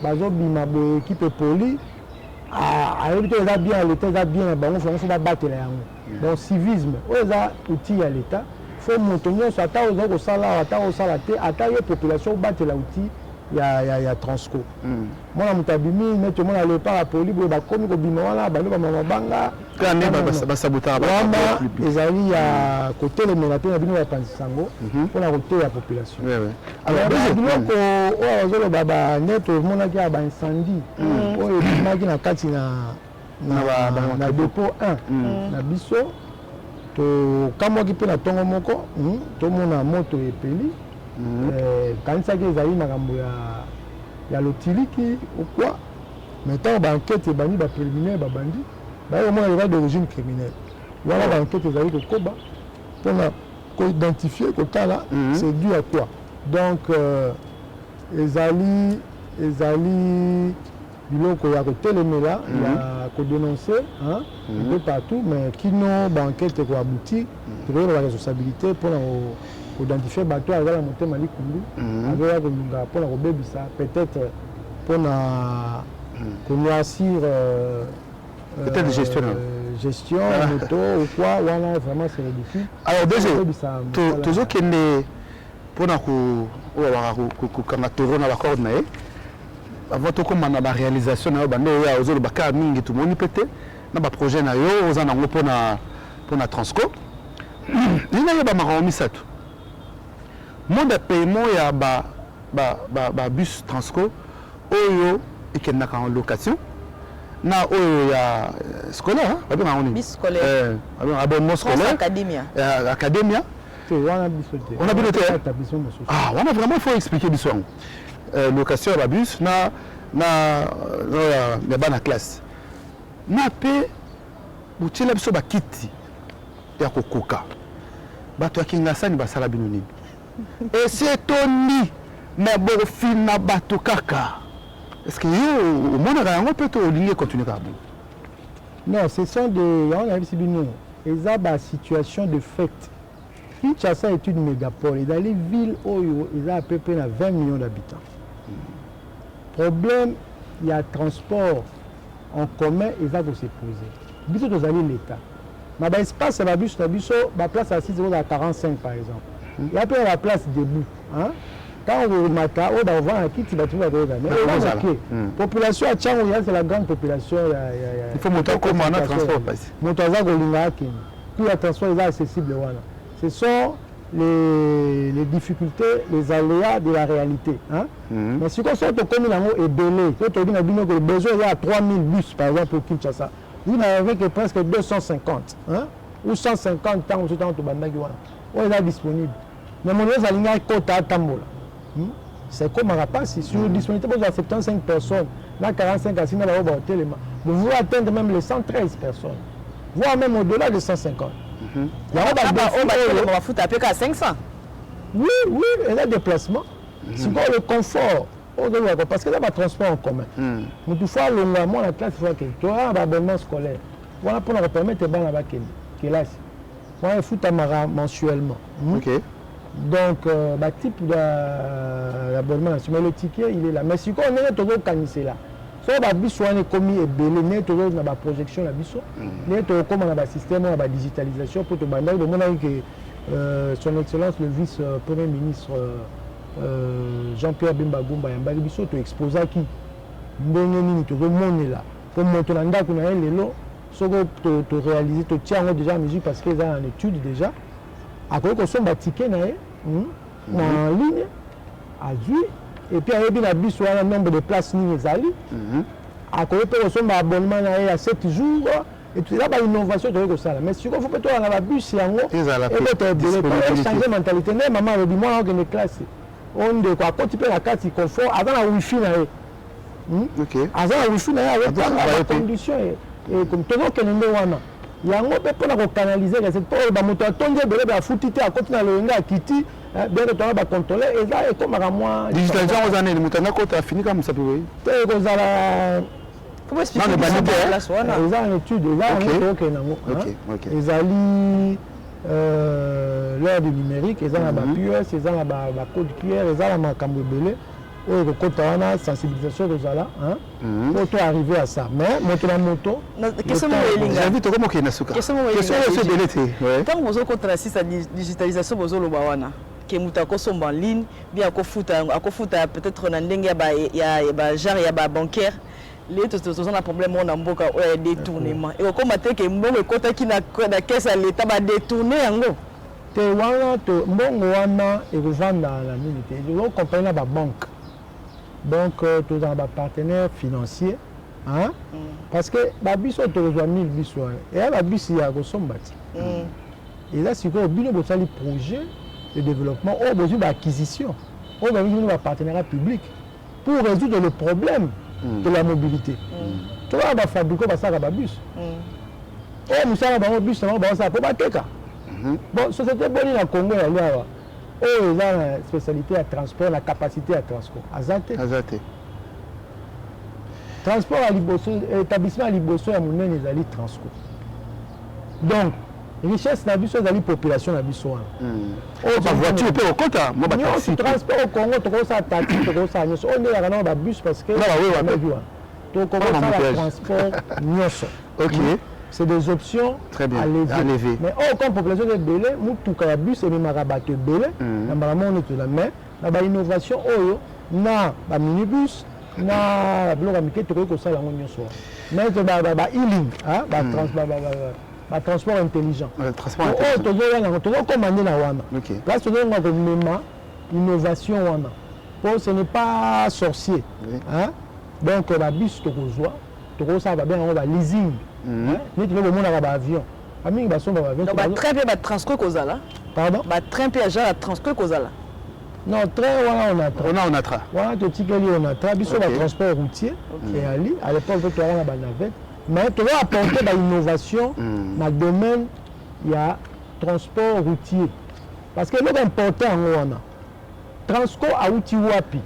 bah tu as une équipe poli. Ah, l'état est bien, l'état est bien, bah on faut battre là. Donc civisme, on a outil à l'état. Faut maintenir ça, ta aux salaires, ta aux salaires, ta les population battre la outil. Il y a Transco. Moi, je suis venu, je suis allé par la police, je suis venu à Bimawala, je suis venu à Banga. Quand même, je suis les alliés à côté de Mélaté, je suis venu à Pansango pour la route de la population. Alors, je suis venu à net, je suis venu à incendie. Je suis venu à dépôt 1, na biso. Quand moi qui peux na tongo moko, tout le monde a moto et peli. Quand ça qui est allé il y a l'otiliki ou quoi. Maintenant, l'enquête est bannie, la préliminaire, la bandit. Au moins, il y a d'origine criminelle. Voilà, l'enquête est allée au Koba pour identifier que cas là, c'est dû à quoi. Donc, les alliés, il y a côté les là, il y a qu'à dénoncer, un peu partout, mais qui n'ont l'enquête qui abouti, pour la responsabilité pour identifier le bateau avec la montée Mali Kundu, avec la pour la robébissa, peut-être pour la assure peut-être gestion, moto ou quoi, voilà, vraiment c'est ridicule. Alors déjà, toujours qu'il est pour la coordonnée, avant tout comme la réalisation na bande ya ozolo baka mingi tout moni pété na ba projet na yo ozana ngo pour na Transco ina ya ba maromi sato monde de paiement ya ba bus Transco oyo ikenda en location na oyo ya scolaire ba bien on bus scolaire abonnement scolaire academia on a biloté ah on a vraiment faut expliquer du soir location ya bus na bana classe na pe butila biso bakiti ya kokoka bato ya kingasani basala bino nini ese toni mais bofina bato kaka est-ce que yo omonaka yango mpe to olingi continuer kaka bon non ce sont des on a vu bino eza ba situation de fait Kinshasa est une mégapole et dans les villes oyo eza à peu près 20 millions d'habitants. Problème, il y a transport en commun et ça doit se poser. Biso doit aller l'État. Mais l'espace, la bus, la place à 6 € à 45 par exemple. Il y a peu la place debout. Hein? Quand on matin, on va voir un kit, il va trouver la population à Tchang, c'est la grande population. Il faut monter comme un transport. Monter à Zagolinga, tout le transport est accessible. Ce sont les difficultés, les aléas de la réalité. Hein? Mais si on sort au commune est belé, quand on dit que le besoin il y a 3000 bus par exemple pour Kinshasa, vous n'avez que presque 250 hein? Ou 150 ans où c'est on est disponible. Mais mon est aligné quota à Tambola. C'est comme un rapace, si sur disponibilité pour 75 personnes, là 45 à 6 vous pouvez atteindre même les 113 personnes, voire même au-delà de 150. Il y a On va foutre à peu qu'à 500. Oui, et là, déplacement. C'est quoi le confort? Parce que là, il y a transport en commun. Mais tout fois, moi, la classe, il faut que tu as un abonnement scolaire. Voilà pour nous permettre de faire la classe. Moi, il faut mensuellement. Ok. Donc, le type d'abonnement, mais le ticket, il est là. Mais si on est toujours organisé là, si on a besoin de commis et belé, on est toujours dans la projection, on est toujours comme dans le système, dans la digitalisation, pour te demander que son Excellence, le vice-premier ministre Jean-Pierre Bemba Goumba, il a exposé qui est là. Pour montrer que nous avons tu réaliser, tu tiens déjà en mesure parce qu'ils ont en étude déjà. Après, qu'on soit un ticket en ligne, à vue, et puis il y a un nombre de places lignes. Après, on soit un abonnement à 7 jours. Et puis là, il y a une innovation de ça. Mais si on faut peut-être dans la bus, il y a changer de mentalité. Maman a dit, moi, on a une classe. On a quand tu peux la carte, il confort. Avant la Wi-Fi, avant la Wi-Fi, avec des conditions. Et comme tout le monde, il y a un peu pour canaliser cette peur. Il y a un peu de foutre à continuer à le quitter. Bien que tu vas contrôler. Et là, comme à moi. Digitalisation aux années, tu as fini comme ça. Comment expliquer la place? Ils ont une étude. Ils ont l'heure du numérique, ils ont la PUS, ils ont la code QR, ils ont la Cambobélé. Quand on a sensibilisation de ça là, pour arriver à ça. Mais monter la moto. Qu'est-ce que vous j'invite comment qu'il y a Nasuka. Qu'est-ce que vous avez tant que vous avez contre la digitalisation, vous avez le que mutako somba en ligne, bien akofuta peut-être na ndenge ya genre ya bancaire. Les tous un problème on a mboka détournement. Et comme maté que mbongo kota ki na caisse à l'état ba détourner yango. Te wana to mbongo wana et revendre la minute. Je veux comprendre la banque. Donc, tu as un partenaire financier, hein? Parce que la bus, tu reçois 1000 bus. Et la bus, il y a un bâti. Et là, si tu as besoin de projet de développement, on a besoin d'acquisition, on a besoin d'un partenariat public pour résoudre le problème de la mobilité. Tu vas fabriquer un bus. Oh, nous sommes un bus, on va faire un bon, société bonne dans le Congo, ils ont la spécialité à transport, la capacité à transport. Azate. Transport à Liboso, établissement à Liboso, il y a des transport. Donc, richesse na biso ezali population na biso wana. Ba voiture pe okota, moi ba taxi. Transport au Congo to kosa taxi to kosa nyoso. On est là ba bus parce que là oui wa. To kosa transport nyoso. OK. C'est des options très bien à lever. Mais comme population de belé, mutuka ya bus et marabato belé, na vraiment on est là mais na ba innovation oyo na ba minibus na bloc amike to kosa la nyoso. Mais ba e-link, hein, ba transport intelligent. Transport intelligent. Tu dois commander la WANA. Là, tu dois avoir innovation WANA. Bon, ce n'est pas sorcier. Hein? Donc, la bus, tu reçois bien, on va leasing. Mais tu veux le monde à l'avion. Donc, le train peut transcrire Kozala. Pardon? Le train peut transcrire Kozala. Non, train, on a train. On a train. Voilà, tu dis on a train. Bus, on a transport routier. Et à l'époque, tu as la navette. Mais tu dois apporter de l'innovation dans le domaine, il y a transport routier. Parce que l'autre important, on a transport à outil wapi.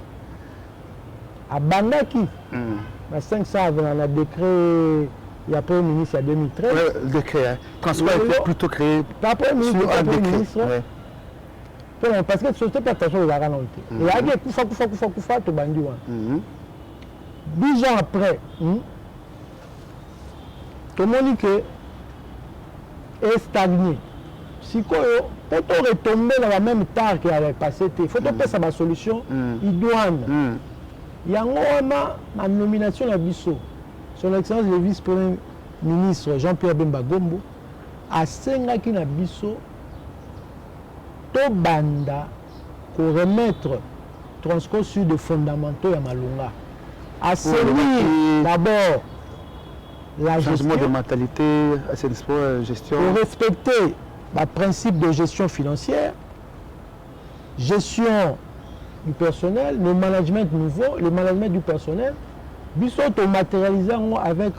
À Bandaki, à 500, on a décret, il y a Premier ministre en 2013. Le décret, transport était plutôt créé Premier ministre, sur un décret. Parce que la société peut attention aux arrêts. Et il y a des koufa, tu bandi. 10 ans après, tout le monde est stagné. Si pour retomber dans la même tare qu'il avait passé, il faut trouver sa solution idoine. Il y a une nomination à Bissot. Son Excellence le vice-premier ministre Jean-Pierre Bemba Gombo a Sengaki na Bissot to banda pour remettre transport sur des fondamentaux à Malunga. A servir d'abord la changement gestion, de mentalité, gestion. pour respecter le principe de gestion financière, gestion du personnel, le management nouveau, le management du personnel, nous sommes matérialisés avec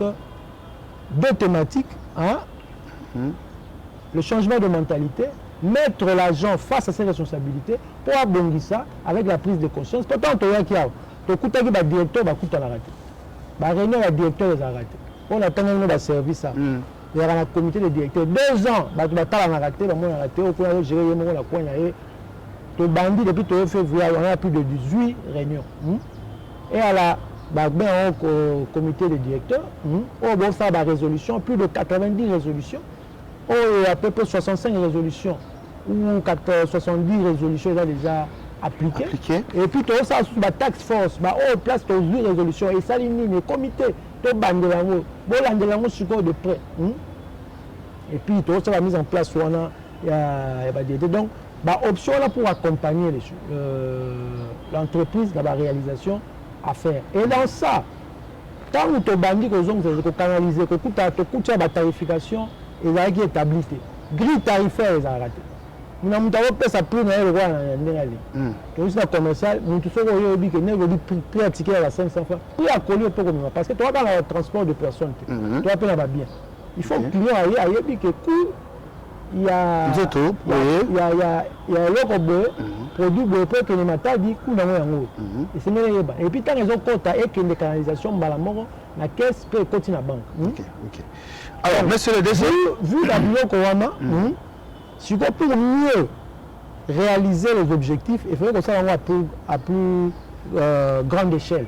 deux thématiques. Hein? le changement de mentalité, mettre l'agent face à ses responsabilités pour abondir ça avec la prise de conscience. Pourtant, tu as qui a le directeur va coûter la raté. La réunion du directeur les a raté. On attend un service. Il y a un comité de directeur. 2 ans, tu vas raté, on a géré la coin. Tu bandit depuis tu fait voyage, on a plus de 18 réunions. Et à la au comité de directeur, on va faire la résolution, plus de 90 résolutions. Il y a à peu près 65 résolutions ou 70 résolutions déjà appliquées. Et puis tu as ça sur la tax force, on place 8 résolutions et ça ligne le comité, tu bandes de près. Et puis tu as la mise en place où il y a donc option là pour accompagner l'entreprise dans la réalisation à faire. Et dans ça, tant que tu bandis que tu canaliser, que tu as la tarification, ils ont été établis. Grille tarifaire, ils ont raté. Nous avons fait ça plus dans le roi. Donc, c'est commercial, nous avons dit que nous avons prix à ticket à 500 francs. Prix à coller pour nous. Parce que tu vas dans le transport de personnes. Tu vas payer bien. Il faut que le client aille que il y a l'autre produit pour que les matins disent que nous avons et c'est mieux. Et puis, quand ils ont compte et que les canalisations, la caisse peut continuer à la banque. Alors, monsieur le DG, vous l'avez Kouama, si pour mieux réaliser les objectifs, il faudrait que ça soit à plus grande échelle.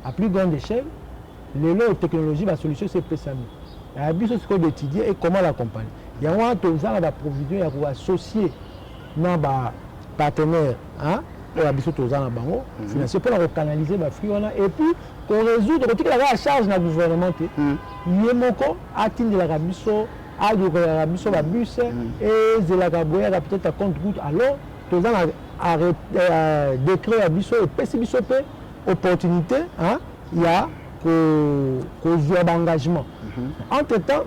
À plus grande échelle, les technologies, la solution c'est PSAMI. Il y a besoin d'étudier et comment l'accompagner. Il y a un provision pour associer nos partenaires pour la besoin de financier pour canaliser les flux et puis pour résoudre la charge de gouvernement. Il y a un atteindre la rabisso, à la bus et de la gaboya peut-être à compte goutte. Alors, tu as décret la bisso et PCBISO opportunité, il y a que d'engagement. Entre-temps,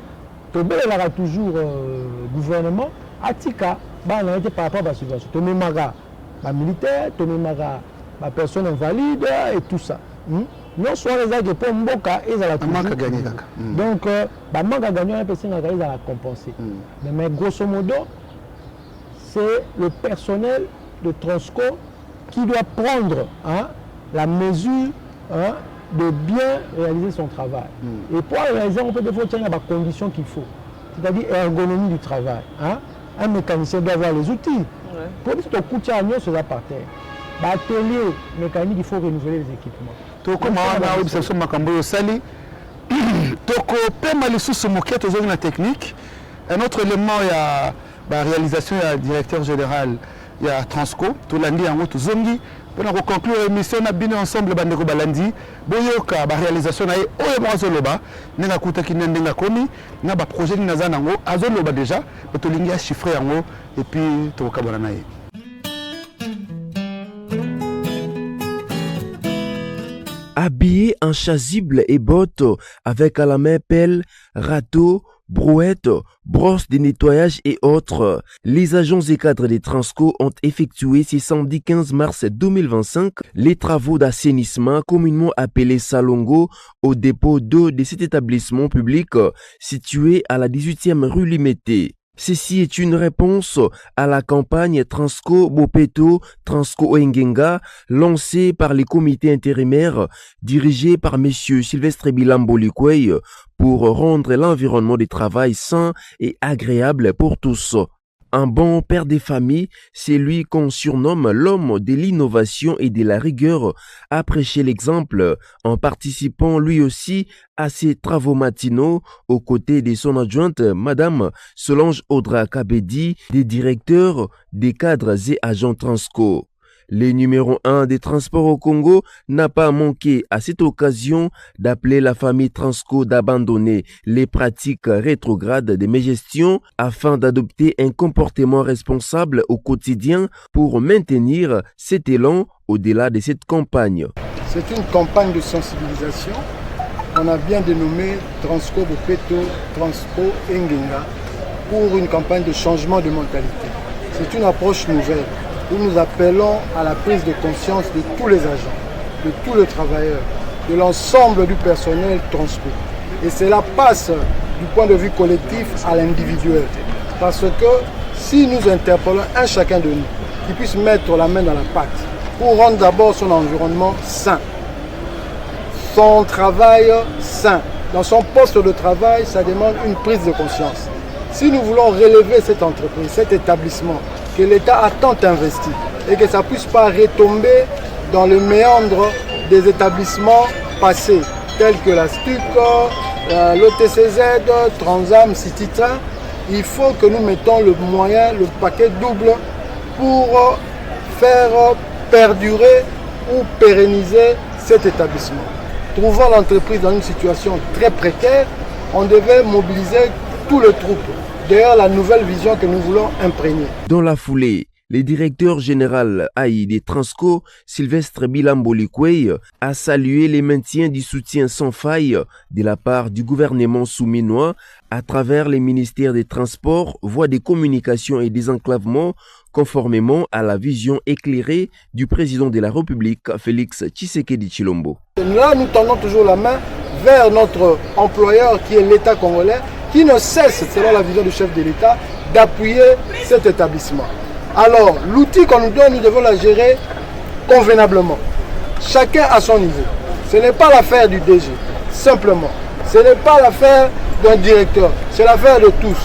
tu as toujours gouvernement, Atika, on a été par rapport à la subvention. Tu as militaire, tu as personne invalide et tout ça. Non soit les agents pour Mboka, ils ont toujours gagné. Donc, manque à gagner, on peut la compenser. Mais grosso modo, c'est le personnel de Transco qui doit prendre la mesure de bien réaliser son travail. Et pour réaliser, on peut devoir tenir les conditions qu'il faut. C'est-à-dire l'ergonomie du travail. Un mécanicien doit avoir les outils. Pour que tu coûtes à nous, c'est là par terre. L'atelier mécanique, il faut renouveler les équipements. La technique. Un autre élément, il y a la réalisation, il y a le directeur général, il y a Transco, tout lundi en route, Zongi. Pour conclure l'émission, on a bien ensemble Bandeko Balandi, Boyoka, la réalisation, on a Azoloba, Nenga Koutaki Nenga Komi, on a un projet de Nazanango, Azoloba déjà, on a un chiffré en haut, et puis on a un Habillé en chasuble et bottes, avec à la main pelle, râteau, brouette, brosse de nettoyage et autres, les agents et cadres des Transco ont effectué ce samedi 15 mars 2025 les travaux d'assainissement communément appelés Salongo au dépôt d'eau de cet établissement public situé à la 18e rue Limété. Ceci est une réponse à la campagne Transco Bopeto Transco Engenga lancée par les comités intérimaires dirigés par M. Sylvestre Bilambo Likwey pour rendre l'environnement de travail sain et agréable pour tous. Un bon père de famille, c'est lui qu'on surnomme l'homme de l'innovation et de la rigueur, a prêché l'exemple en participant lui aussi à ses travaux matinaux aux côtés de son adjointe, Madame Solange Audra Kabedi, des directeurs, des cadres et agents Transco. Le numéro 1 des transports au Congo n'a pas manqué à cette occasion d'appeler la famille Transco d'abandonner les pratiques rétrogrades de mégestion afin d'adopter un comportement responsable au quotidien pour maintenir cet élan au-delà de cette campagne. C'est une campagne de sensibilisation qu'on a bien dénommée Transco Bopeto, Transco Engenga pour une campagne de changement de mentalité. C'est une approche nouvelle où nous appelons à la prise de conscience de tous les agents, de tous les travailleurs, de l'ensemble du personnel Transco. Et cela passe du point de vue collectif à l'individuel. Parce que si nous interpellons un chacun de nous, qui puisse mettre la main dans la pâte pour rendre d'abord son environnement sain, son travail sain. Dans son poste de travail, ça demande une prise de conscience. Si nous voulons relever cette entreprise, cet établissement, que l'État a tant investi et que ça ne puisse pas retomber dans le méandre des établissements passés, tels que la STUC, l'OTCZ, Transam, Citytrain, il faut que nous mettons le moyen, le paquet double pour faire perdurer ou pérenniser cet établissement. Trouvant l'entreprise dans une situation très précaire, on devait mobiliser tout le troupe. D'ailleurs, la nouvelle vision que nous voulons imprégner. Dans la foulée, le directeur général AI des Transco, Sylvestre Bilambo-Likwey, a salué les maintiens du soutien sans faille de la part du gouvernement souminois à travers les ministères des Transports, voies des communications et des enclavements, conformément à la vision éclairée du président de la République, Félix Tshisekedi Tshilombo. Là, nous tendons toujours la main vers notre employeur qui est l'État congolais, qui ne cesse, selon la vision du chef de l'État, d'appuyer cet établissement. Alors, l'outil qu'on nous donne, nous devons la gérer convenablement. Chacun à son niveau. Ce n'est pas l'affaire du DG, simplement. Ce n'est pas l'affaire d'un directeur, c'est l'affaire de tous.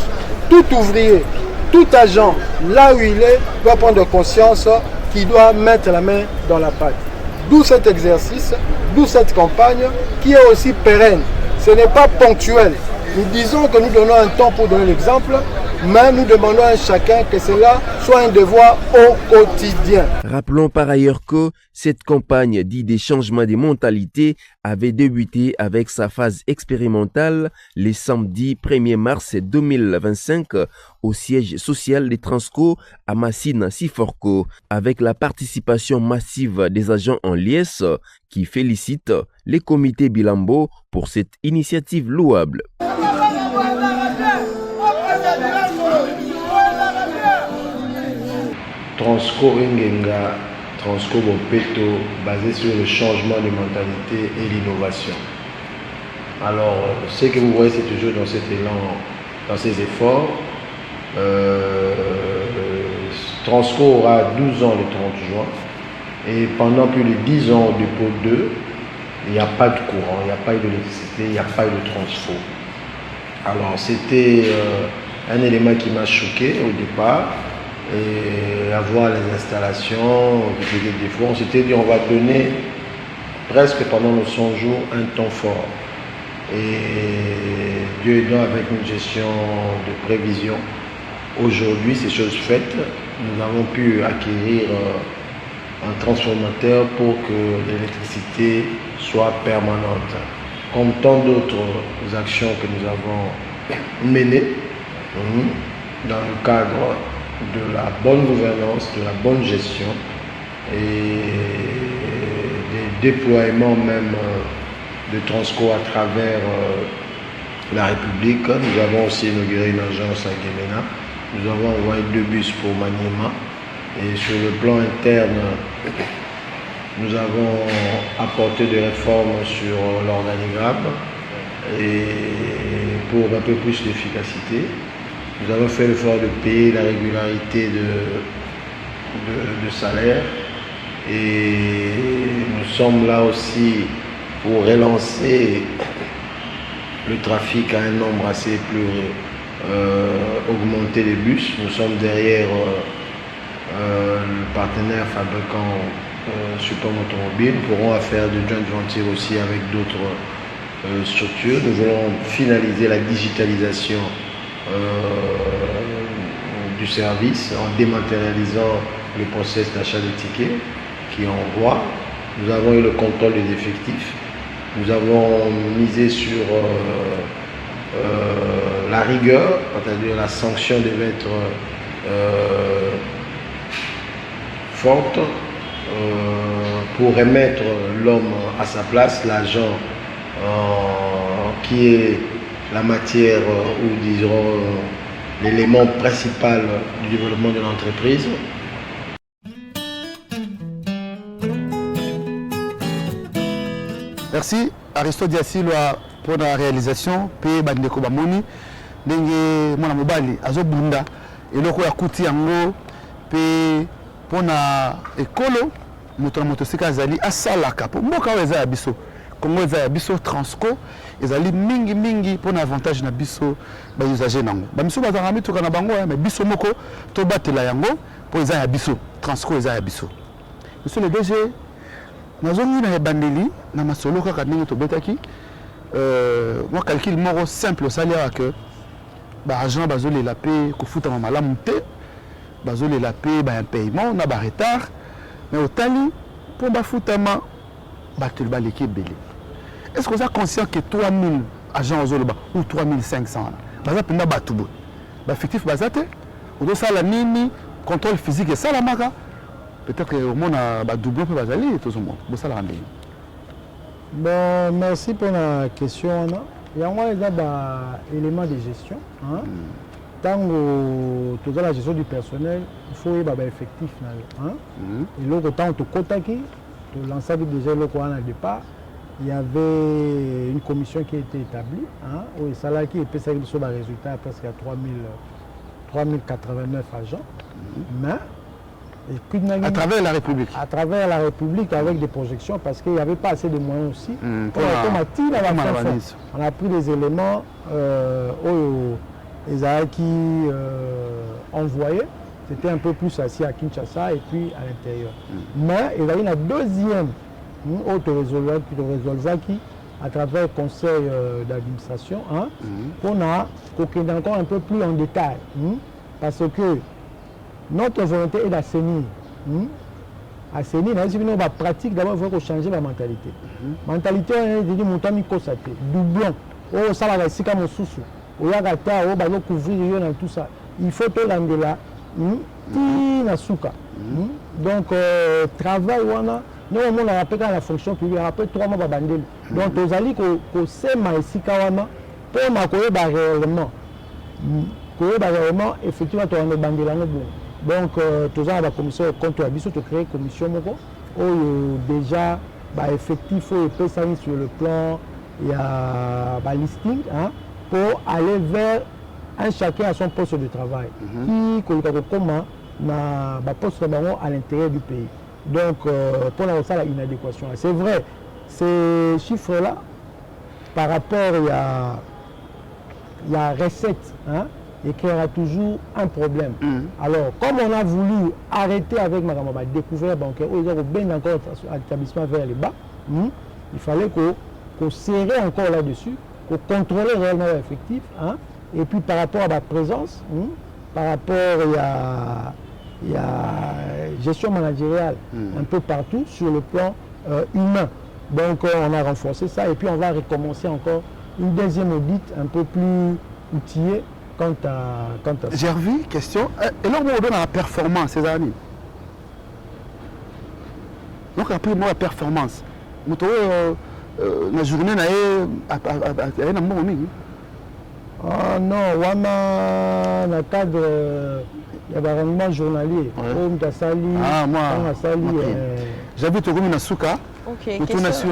Tout ouvrier, tout agent, là où il est, doit prendre conscience qu'il doit mettre la main dans la pâte. D'où cet exercice, d'où cette campagne qui est aussi pérenne. Ce n'est pas ponctuel. Nous disons que nous donnons un temps pour donner l'exemple, mais nous demandons à chacun que cela soit un devoir au quotidien. Rappelons par ailleurs que cette campagne dite des changements de mentalité avait débuté avec sa phase expérimentale le samedi 1er mars 2025 au siège social des Transco à Massina-Siforco, avec la participation massive des agents en liesse qui félicitent les comités Bilambo pour cette initiative louable. Transco Ringenga, Transco Bopeto, basé sur le changement de mentalité et l'innovation. Alors, ce que vous voyez, c'est toujours dans cet élan, dans ces efforts. Transco aura 12 ans le 30 juin et pendant plus de 10 ans au dépôt 2, il n'y a pas de courant, il n'y a pas eu d'électricité, il n'y a pas eu de transfo. Alors, c'était un élément qui m'a choqué au départ. Et avoir les installations, des fois, on s'était dit on va donner presque pendant nos 100 jours un temps fort. Et Dieu aidant avec une gestion de prévision, aujourd'hui c'est chose faite, nous avons pu acquérir un transformateur pour que l'électricité soit permanente. Comme tant d'autres actions que nous avons menées dans le cadre de la bonne gouvernance, de la bonne gestion et des déploiements même de Transco à travers la République. Nous avons aussi inauguré une agence à Guémena. Nous avons envoyé 2 bus pour Maniema. Et sur le plan interne, nous avons apporté des réformes sur l'organigramme et pour un peu plus d'efficacité. Nous avons fait l'effort de payer la régularité de salaire et nous sommes là aussi pour relancer le trafic à un nombre assez plus augmenté des bus. Nous sommes derrière le partenaire fabricant support automobile. Nous pourrons faire de joint venture aussi avec d'autres structures. Nous voulons finaliser la digitalisation du service en dématérialisant le process d'achat des tickets qui est en voie. Nous avons eu le contrôle des effectifs. Nous avons misé sur la rigueur, c'est-à-dire la sanction devait être forte pour remettre l'homme à sa place, l'agent qui est la matière ou disons l'élément principal du développement de l'entreprise. Merci Aristote Diassi, pour la réalisation pe bandeko bamoni ndenge mwana mobali azobunda eloko ya kuti yango pe pona ekolo moto na moto sika azali asalaka po mboka oyo eza ya biso Congo eza ya biso Transco ezali mingi pona avantage na biso ba usager nango ba miso bazanga mituka na bango mais biso moko to batela yango po eza ya biso Transco eza ya biso. Monsieur le DG nazongi na bandeli na masolo kaka ndenge to betaki moi calcul moko simple osaliaka que ba agent bazolela pe kofuta malamu te bazolela pe ba paiement na ba retard mais otali pour bafutama batel baleki belé. Est-ce que vous êtes conscient que 3000 agents Zoloba ou 3500 baza penda batubo ba effectif bazate ou do sala nini contrôle physique et ça la maka peut-être au monde ba double peu bazali tout ce monde bo sala randé. Bon, merci pour la question. Il y a un élément de gestion. Hein? Tant que tu as la gestion du personnel, il faut y avoir effectif. Hein? Et l'autre temps, tu as lancé déjà le courant au départ. Il y avait une commission qui a été établie. Hein? Où les salariés qui étaient sur le résultat presque à 3089 agents. Mais à travers la République. À travers la République avec des projections parce qu'il n'y avait pas assez de moyens aussi. On a pris des éléments qui envoyaient. C'était un peu plus assis à Kinshasa et puis à l'intérieur. Mais il y a une deuxième autre résolvant qui, à travers le conseil d'administration, qu'on a encore un peu plus en détail. Parce que notre volonté est d'assainir. Assainir, on va pratique d'abord, il faut changer la mentalité. Mentalité, on dit montant microsaté, doublon, oh ça va ici comme sous-sous, oh yagata, oh bah couvrir dans tout ça. Il faut tout l'anglais, tina souka. Donc travail on nous on a rappelé dans la fonction publique, on a rappelé 3 mois de bandel. Donc aux alliés qu'on sait ici kawana pour m'accueillir réellement, effectivement tu as un bandel bon. Donc, tout ça, la commission contre la biso, tu crées une commission déjà effectif sur le plan, il y a listing pour aller vers un chacun à son poste de travail qui comment na poste à l'intérieur du pays. Donc, pour la ça, une adéquation. C'est vrai, ces chiffres-là, par rapport à la recette, et qu'il y aura toujours un problème. Alors, comme on a voulu arrêter avec ma découvert bancaire, où ils ont bien encore l'établissement vers les bas, il fallait qu'on serrait encore là-dessus, qu'on contrôle réellement l'effectif, et puis par rapport à ma présence, par rapport il y a gestion managériale un peu partout sur le plan humain. Donc, on a renforcé ça, et puis on va recommencer encore une deuxième audit un peu plus outillée. Quant à j'ai revu question et là on donne la performance ces années donc après moi la performance la journée na mbongo mingi non wana na cadre ya barangement journalier on t'a sali moi j'habite au commune Souka on tourne sur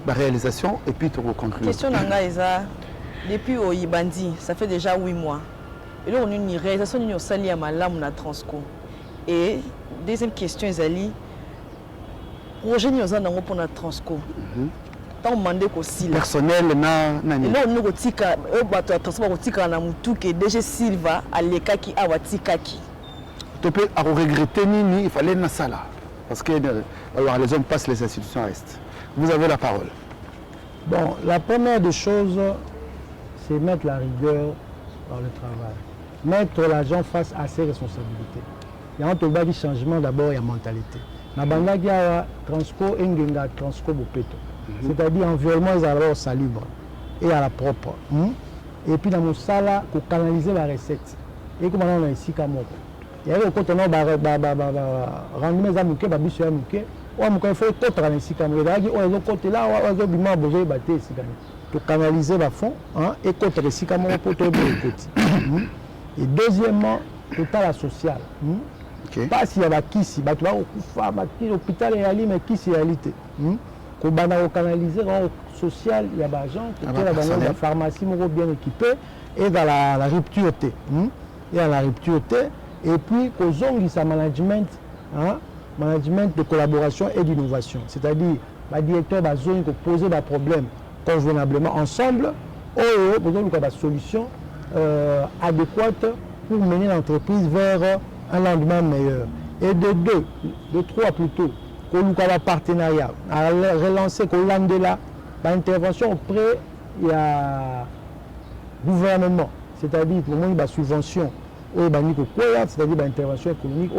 la réalisation et puis tu conclure question nanga eza depuis au Ibandi, ça fait déjà 8 mois. Et là, on a une réalisation de Sali à Malam na Transco. Et deuxième question, Zali, projet nous avons pour notre Transco. Tant demandé qu'aussi personnel na. Et là, on nous tika, bato transport tika na mutu que DG Silva aleka ki awatika ki. Tu peux regretter nini, il fallait na sala parce que alors les hommes passent, les institutions restent. Vous avez la parole. Bon, la première des choses, c'est mettre la rigueur dans le travail. Mettre l'agent face à ses responsabilités. Il y a un changement d'abord, il y a mentalité. Il y a Transco Engenga, Transco Bopeto. C'est-à-dire environnement est salubre et à la propre. Et puis dans mon sala, pour canaliser la recette. Et comme on a ici, il y a un côté où on rendre mes amis, il faut être dans ici, côté là, on a besoin de ici. Pour canaliser la fond et contre les sicamons pour tout le côté. Et deuxièmement, total la sociale. Pas s'il y a qui si, tu vas au l'hôpital et mais qui c'est réalité. qu'on canaliser dans social, il y a des gens qui sont dans la pharmacie bien équipée et dans la rupture T. Et dans la rupture T. Et puis, qu'ils ont sa management, management de collaboration et d'innovation. C'est-à-dire, le directeur va poser des problèmes convenablement ensemble, ou besoin de solutions adéquates pour mener l'entreprise vers un lendemain meilleur. Et de trois plutôt, qu'on a un partenariat, à relancer, qu'on a l'intervention auprès du gouvernement, c'est-à-dire pour moi, la subvention, c'est-à-dire l'intervention économique,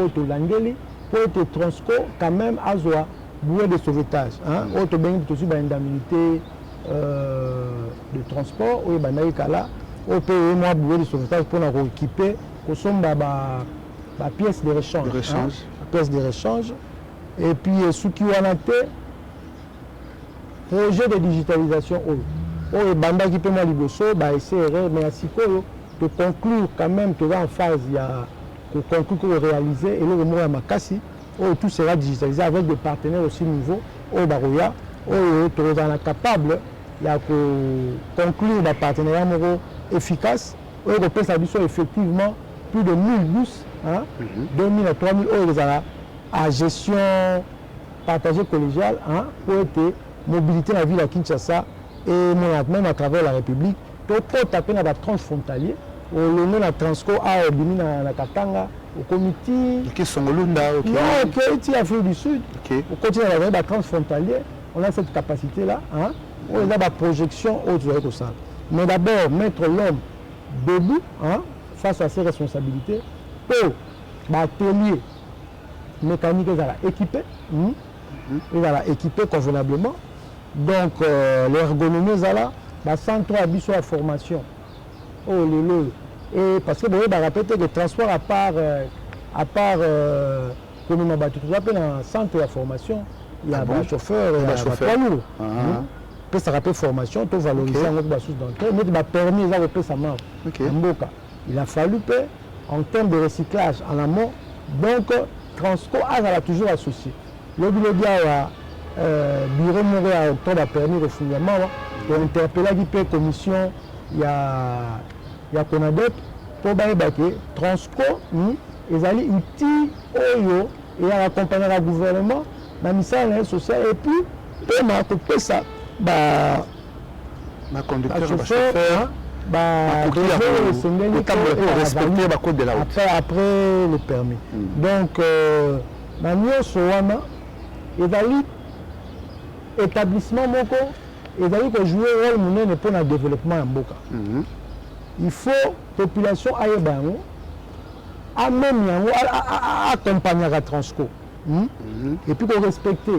pour être Transco, quand même, à Zoa, bouée de sauvetage. Autre bien, aussi l'indemnité de transport, ou au pays, moi, bouée de sauvetage pour nous équiper, pour la pièce de rechange. Pièce de rechange. Et puis, ce qui a été, projet de digitalisation, et banda qui peut moi liboso, mais à Siko, de conclure quand même, tu vas en phase, il y a pour conclure, réaliser, et le mot à Makassi, tout sera digitalisé avec des partenaires aussi nouveaux, au Barouya, tu es capable, il y a que conclure des partenariats efficaces, où on peut s'habiller effectivement plus de 1000 bus, 2000 à 3000 euros à gestion partagée collégiale, pour être mobilité dans la ville à Kinshasa et même à travers la République. Tout taper dans la transfrontalier, au nom de Transco, à Bini na Katanga, au comité. Qui sont Lunda, ok. Non, ok, Afrique du Sud. Au continent de la transfrontalier, on a cette capacité-là. On a la projection autour de ça. Mais d'abord, mettre l'homme debout face à ses responsabilités pour l'atelier mécanique équipé. Il va équiper convenablement. Donc, l'ergonomie est là. Le centre a mis sur la formation. Et parce que vous avez répété que le transport à part comme on a battu, tout dans le centre de la formation, il y a un chauffeur, il y a un poids lourd. Puis ça rappelle formation, tout valoriser en autre source d'entrée, mais il a permis de faire sa main. Il a fallu en termes de recyclage en amont, donc Transco a toujours associé. Le bureau Montréal octobre a permis le fouillement, pour interpeller la commission, il y a Conadep, pour que Transco, ils allaient utile et à accompagner le gouvernement, dans le ministère social, et puis, pour ça, conducteur, chauffeur, respecter le code de la route. Après le permis. Donc, il y a établissement il y a jouer un rôle pour le développement en Boka. Il faut que la population aille à même accompagner la Transco. Et puis qu'on respecte,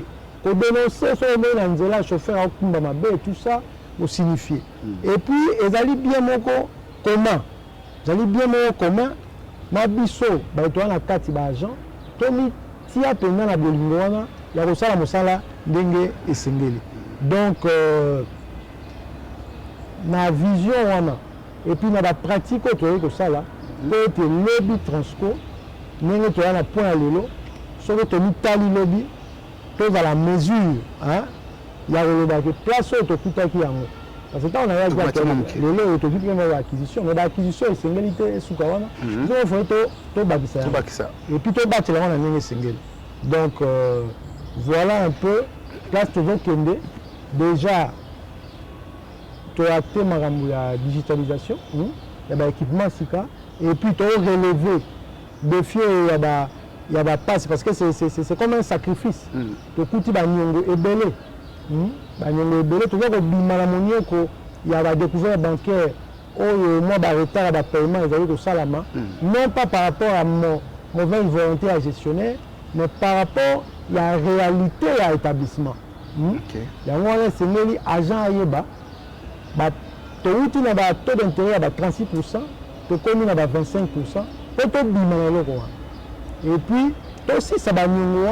qu'on dénonce le chauffeur et tout ça, pour signifier. Et puis, ils allaient bien commun. Ils allaient bien commun. Mabiso, tu as la carte d'argent. Tomi, tu as pendant la bolingoana, il y a aussi la mosala, dengue et sengeli. Donc, ma vision, et puis dans la pratique, tu as ça là, peut être lobby Transco, mais tu as un point à l'élo, sauf que tu as mis lobby, tu as la mesure, il y a le place où tu as tout à qui. Parce que quand on a le autodit de l'acquisition, mais l'acquisition est singalité et sous-kawana, il faut tout bâtir. Et puis tout bâtir la main single. Donc voilà un peu, place tu veux Kende, déjà tu as acté la digitalisation, il y a un équipement SICA, et puis tu as relevé, défier, il y a passe, parce que c'est comme un sacrifice. Tu coûtes et belé. Tu vois qu'il y a des découvertes bancaires où moi, je retard de paiement, non pas par rapport à mon mauvaise volonté à gestionnaire, mais par rapport à la réalité de l'établissement. Il y a un agent à Yeba, tu as un taux d'intérêt à 36%, tu as à 25%, tu as et puis, aussi, ça va nous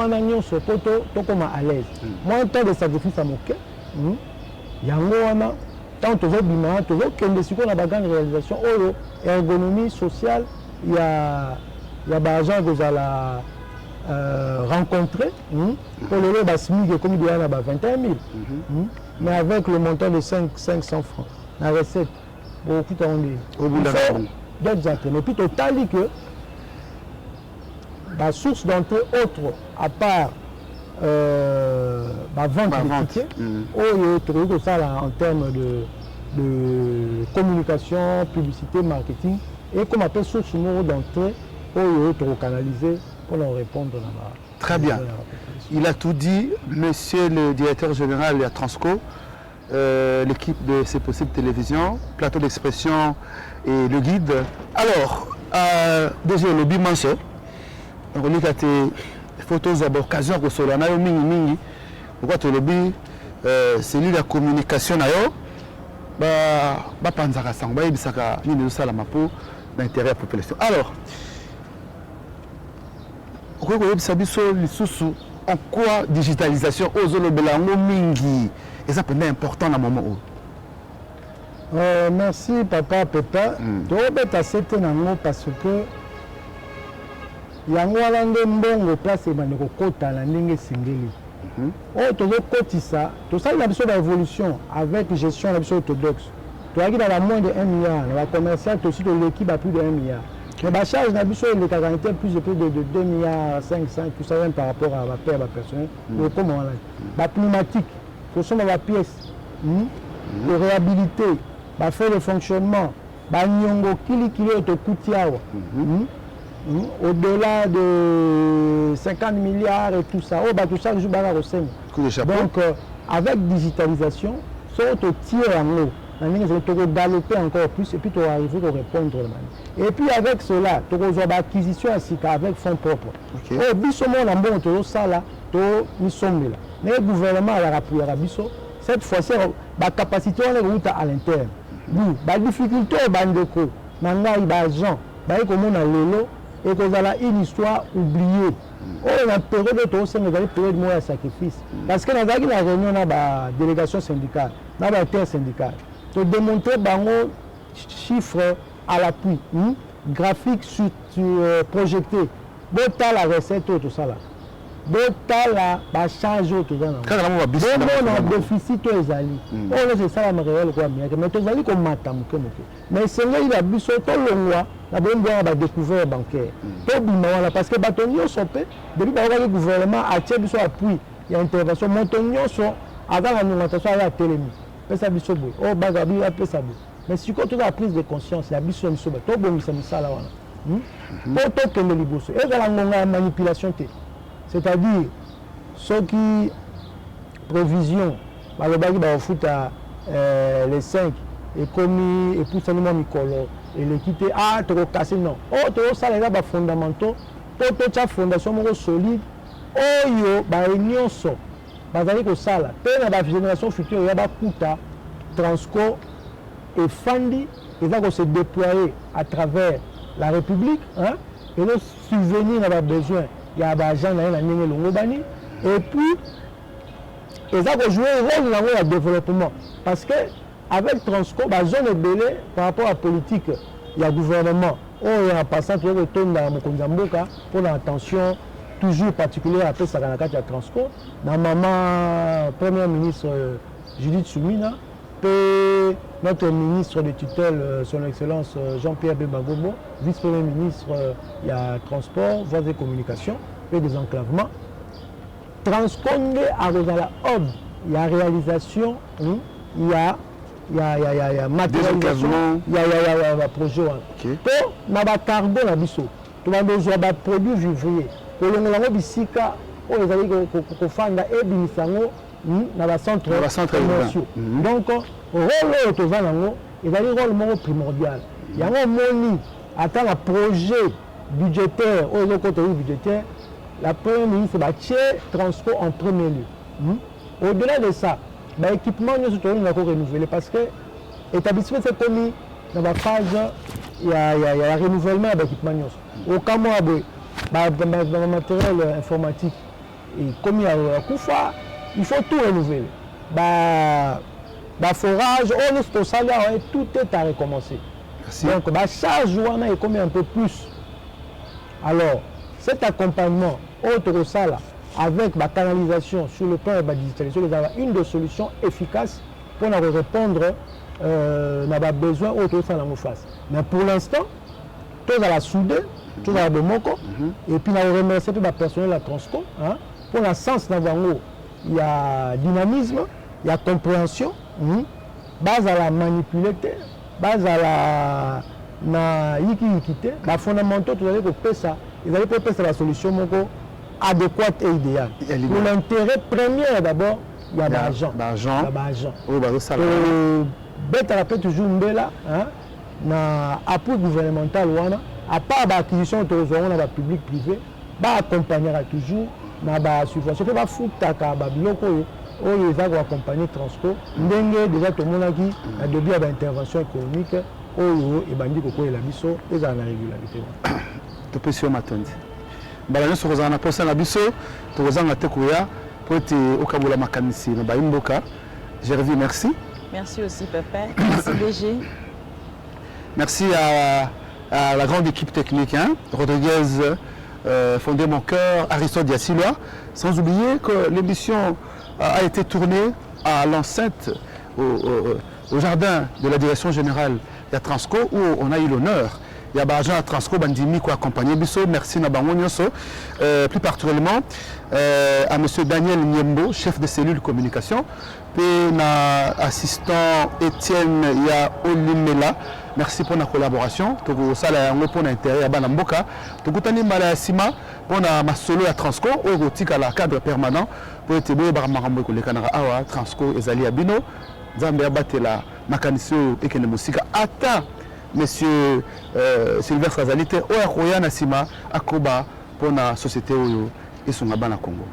comme à l'aise. Moi, un temps de sacrifice à mon cœur, il y a un tant que tu veux qu'il y ait une grande réalisation, ergonomie sociale, il y a des gens qui ont rencontré pour le lot SMIC comme il y en a 21 000. Mais avec le montant de 500 francs, la recette, beaucoup d'autres entrées. Mais puis total dit que la source d'entrée autre, à part la vente de tickets, tout ça là, en termes de communication, publicité, marketing, et comme appelle source numéro d'entrée, pour canaliser pour leur répondre là-bas. Très bien. Il a tout dit, monsieur le directeur général de Transco, l'équipe de C'est Possible Télévision, plateau d'expression et le guide. Alors, déjà le bimanche, on a des photos à l'occasion que cela n'a mingi. Pourquoi tu le dis, c'est lui la communication bah panzaka sang, bah ibisaka ni de ça la mapo d'intérêt à la population. Alors, en quoi digitalisation aux Zolobelango mingi et ça peut être important dans le moment où. Merci papa Pepa. Tu as cette nango parce que yango alande mbongo place emaneko kota na ndenge singeli. Tozo kotisa, tout ça il y a besoin d'évolution avec gestion la besoin orthodoxe. Tu as dit dans la moins de 1 milliard, la commerciale aussi de l'équipe a plus de 1 milliard. Mais la charge n'a besoin de caractère plus de 2 milliards 500 tout ça même par rapport à la paix à la personnel. Comment la pneumatique, ce sont la pièce, de réhabiliter, faire le fonctionnement, nyongo kili to kutiawa. Au-delà de 50 milliards et tout ça, tout ça, je vais donc, avec digitalisation, ça te tire en haut. Tu vas développer encore plus et puis tu vas arriver à répondre. Et puis avec cela, tu vas avoir acquisition avec fonds propres. Mais le gouvernement a appuyé à cette fois-ci, la capacité est à l'interne. La difficulté est de l'argent, et qu'on a une histoire oubliée. On a période de sacrifice. Parce que dans la réunion, on a la délégation syndicale, on a l'intersyndicale. Tu démontrer les chiffres à l'appui, graphiques projetés. Tu as la recette, tout ça là. Tu as la charge, tout ça là. Tu as un déficit, tu as c'est ça la réelle. Mais tu as comme matam. Mais c'est là il a vu sur tout le mois. La bonne voie va découvrir bancaire. Parce que les sont depuis que le gouvernement a tiré sur appui, il y a intervention. Montonio sont avant l'alimentation à la télémie. Mais si tu as la prise de conscience, la mission est tout bon, c'est ça là. Pour tout que nous libérons. Et la manipulation, c'est-à-dire ceux qui prévision, le bagage va foot à les 5 et commis et tout ça nous micolo. Et l'équité, tu vas casser, non. Tu vas ça, les gars, fondamentaux. Pour toute la fondation solide, réunion so. Bazali ko sala. Pour la génération future, il y a Kuta, Transco et Fandi, ils vont se déployer à travers la République. Et le souvenir, on a besoin. Il y a des gens qui et puis, ils vont jouer un rôle dans le développement. Parce que avec Transco, la zone est belée par rapport à la politique. Il y a le gouvernement. Il y a un passant qui retourne dans Mokondamboka pour l'attention toujours particulière après Saganaka de Transco. Dans maman, première ministre Judith Soumina, et notre ministre de tutelle, son Excellence Jean-Pierre Bemba-Gobo, vice-premier ministre, il y a transport, voies et communications, et désenclavement. Transco à la hub, il y a réalisation, il y a matérialisation, il y a projet. Pour na cargo na biso, tu vas besoin de produits vivriers. Pour le moment bisika, on les a ko fanda et binisango na centre commerciaux. Donc rôle to va nango, il va rôle primordial. Il y a un moni attend un projet budgétaire, au côté budgétaire, la première ministre va tirer Transco en premier lieu. Au-delà de ça, l'équipement nous sommes renouvelé parce que l'établissement s'est commis dans la phase, il y a un renouvellement de l'équipement. Au cas où dans le matériel informatique, et comme il y a Koufa, il faut tout renouveler. Forage, tout est à recommencer. Merci. Donc la charge est comme un peu plus. Alors, cet accompagnement, autre sala avec la canalisation sur le plan de la digitalisation, une des solutions efficaces pour répondre à besoin autre sala en face. Mais pour l'instant, tout à la soudée, tout à la Bomoko, et puis on remercie tout le personnel de la Transco, pour la sens d'avango, il y a dynamisme, il y a compréhension, base à la manipulation, base à la na yiki-yikité, les fondamentaux, tout allez pour ça. Ils allaient pour la solution adéquate et idéale. Pour l'intérêt premier d'abord, il y a l'argent. Oui, ça. Bête à la paix toujours là, na appui gouvernemental à part l'acquisition autorisation dans le public privé, accompagnera toujours na ba subvention. Il faut pas foutre à biloko oyo eza ko accompagner Transco ndenge déjà tout le monde qui a début à l'intervention économique oyo ebandi kokolela biso eza na régularité. To pesio matondi. Bala nyonso kozana na posa na biso to kozanga te koya po ete okabola makanisi na baimboka. Gervais, merci. Merci aussi Pépin. Merci DG. Merci à la grande équipe technique, Rodriguez, Fondé Mon Cœur, Aristote Diassilois. Sans oublier que l'émission a été tournée à l'enceinte, au jardin de la direction générale de Transco, où on a eu l'honneur. Il y a des agents à Transco Bandimi qui ont accompagné Bisso. Merci Nabango Nyoso. Plus particulièrement à M. Daniel Niembo, chef de cellule communication. Puis assistant Étienne Ya Olimela. Merci pour la collaboration. Pour ça, pour l'intérêt à Banamboka. Pour que Mala Sima, pour ma solo à Transco, au à la cadre permanent. Pour être beau, Baramarambo, les Canara Awa, Transco et Zali Abino. Zambia Batela, Makanisio et Kenemusika. Attends, monsieur Sylvestre Azalite, Oya Koya Nasima, Akoba, pour la société et son Abana Congo.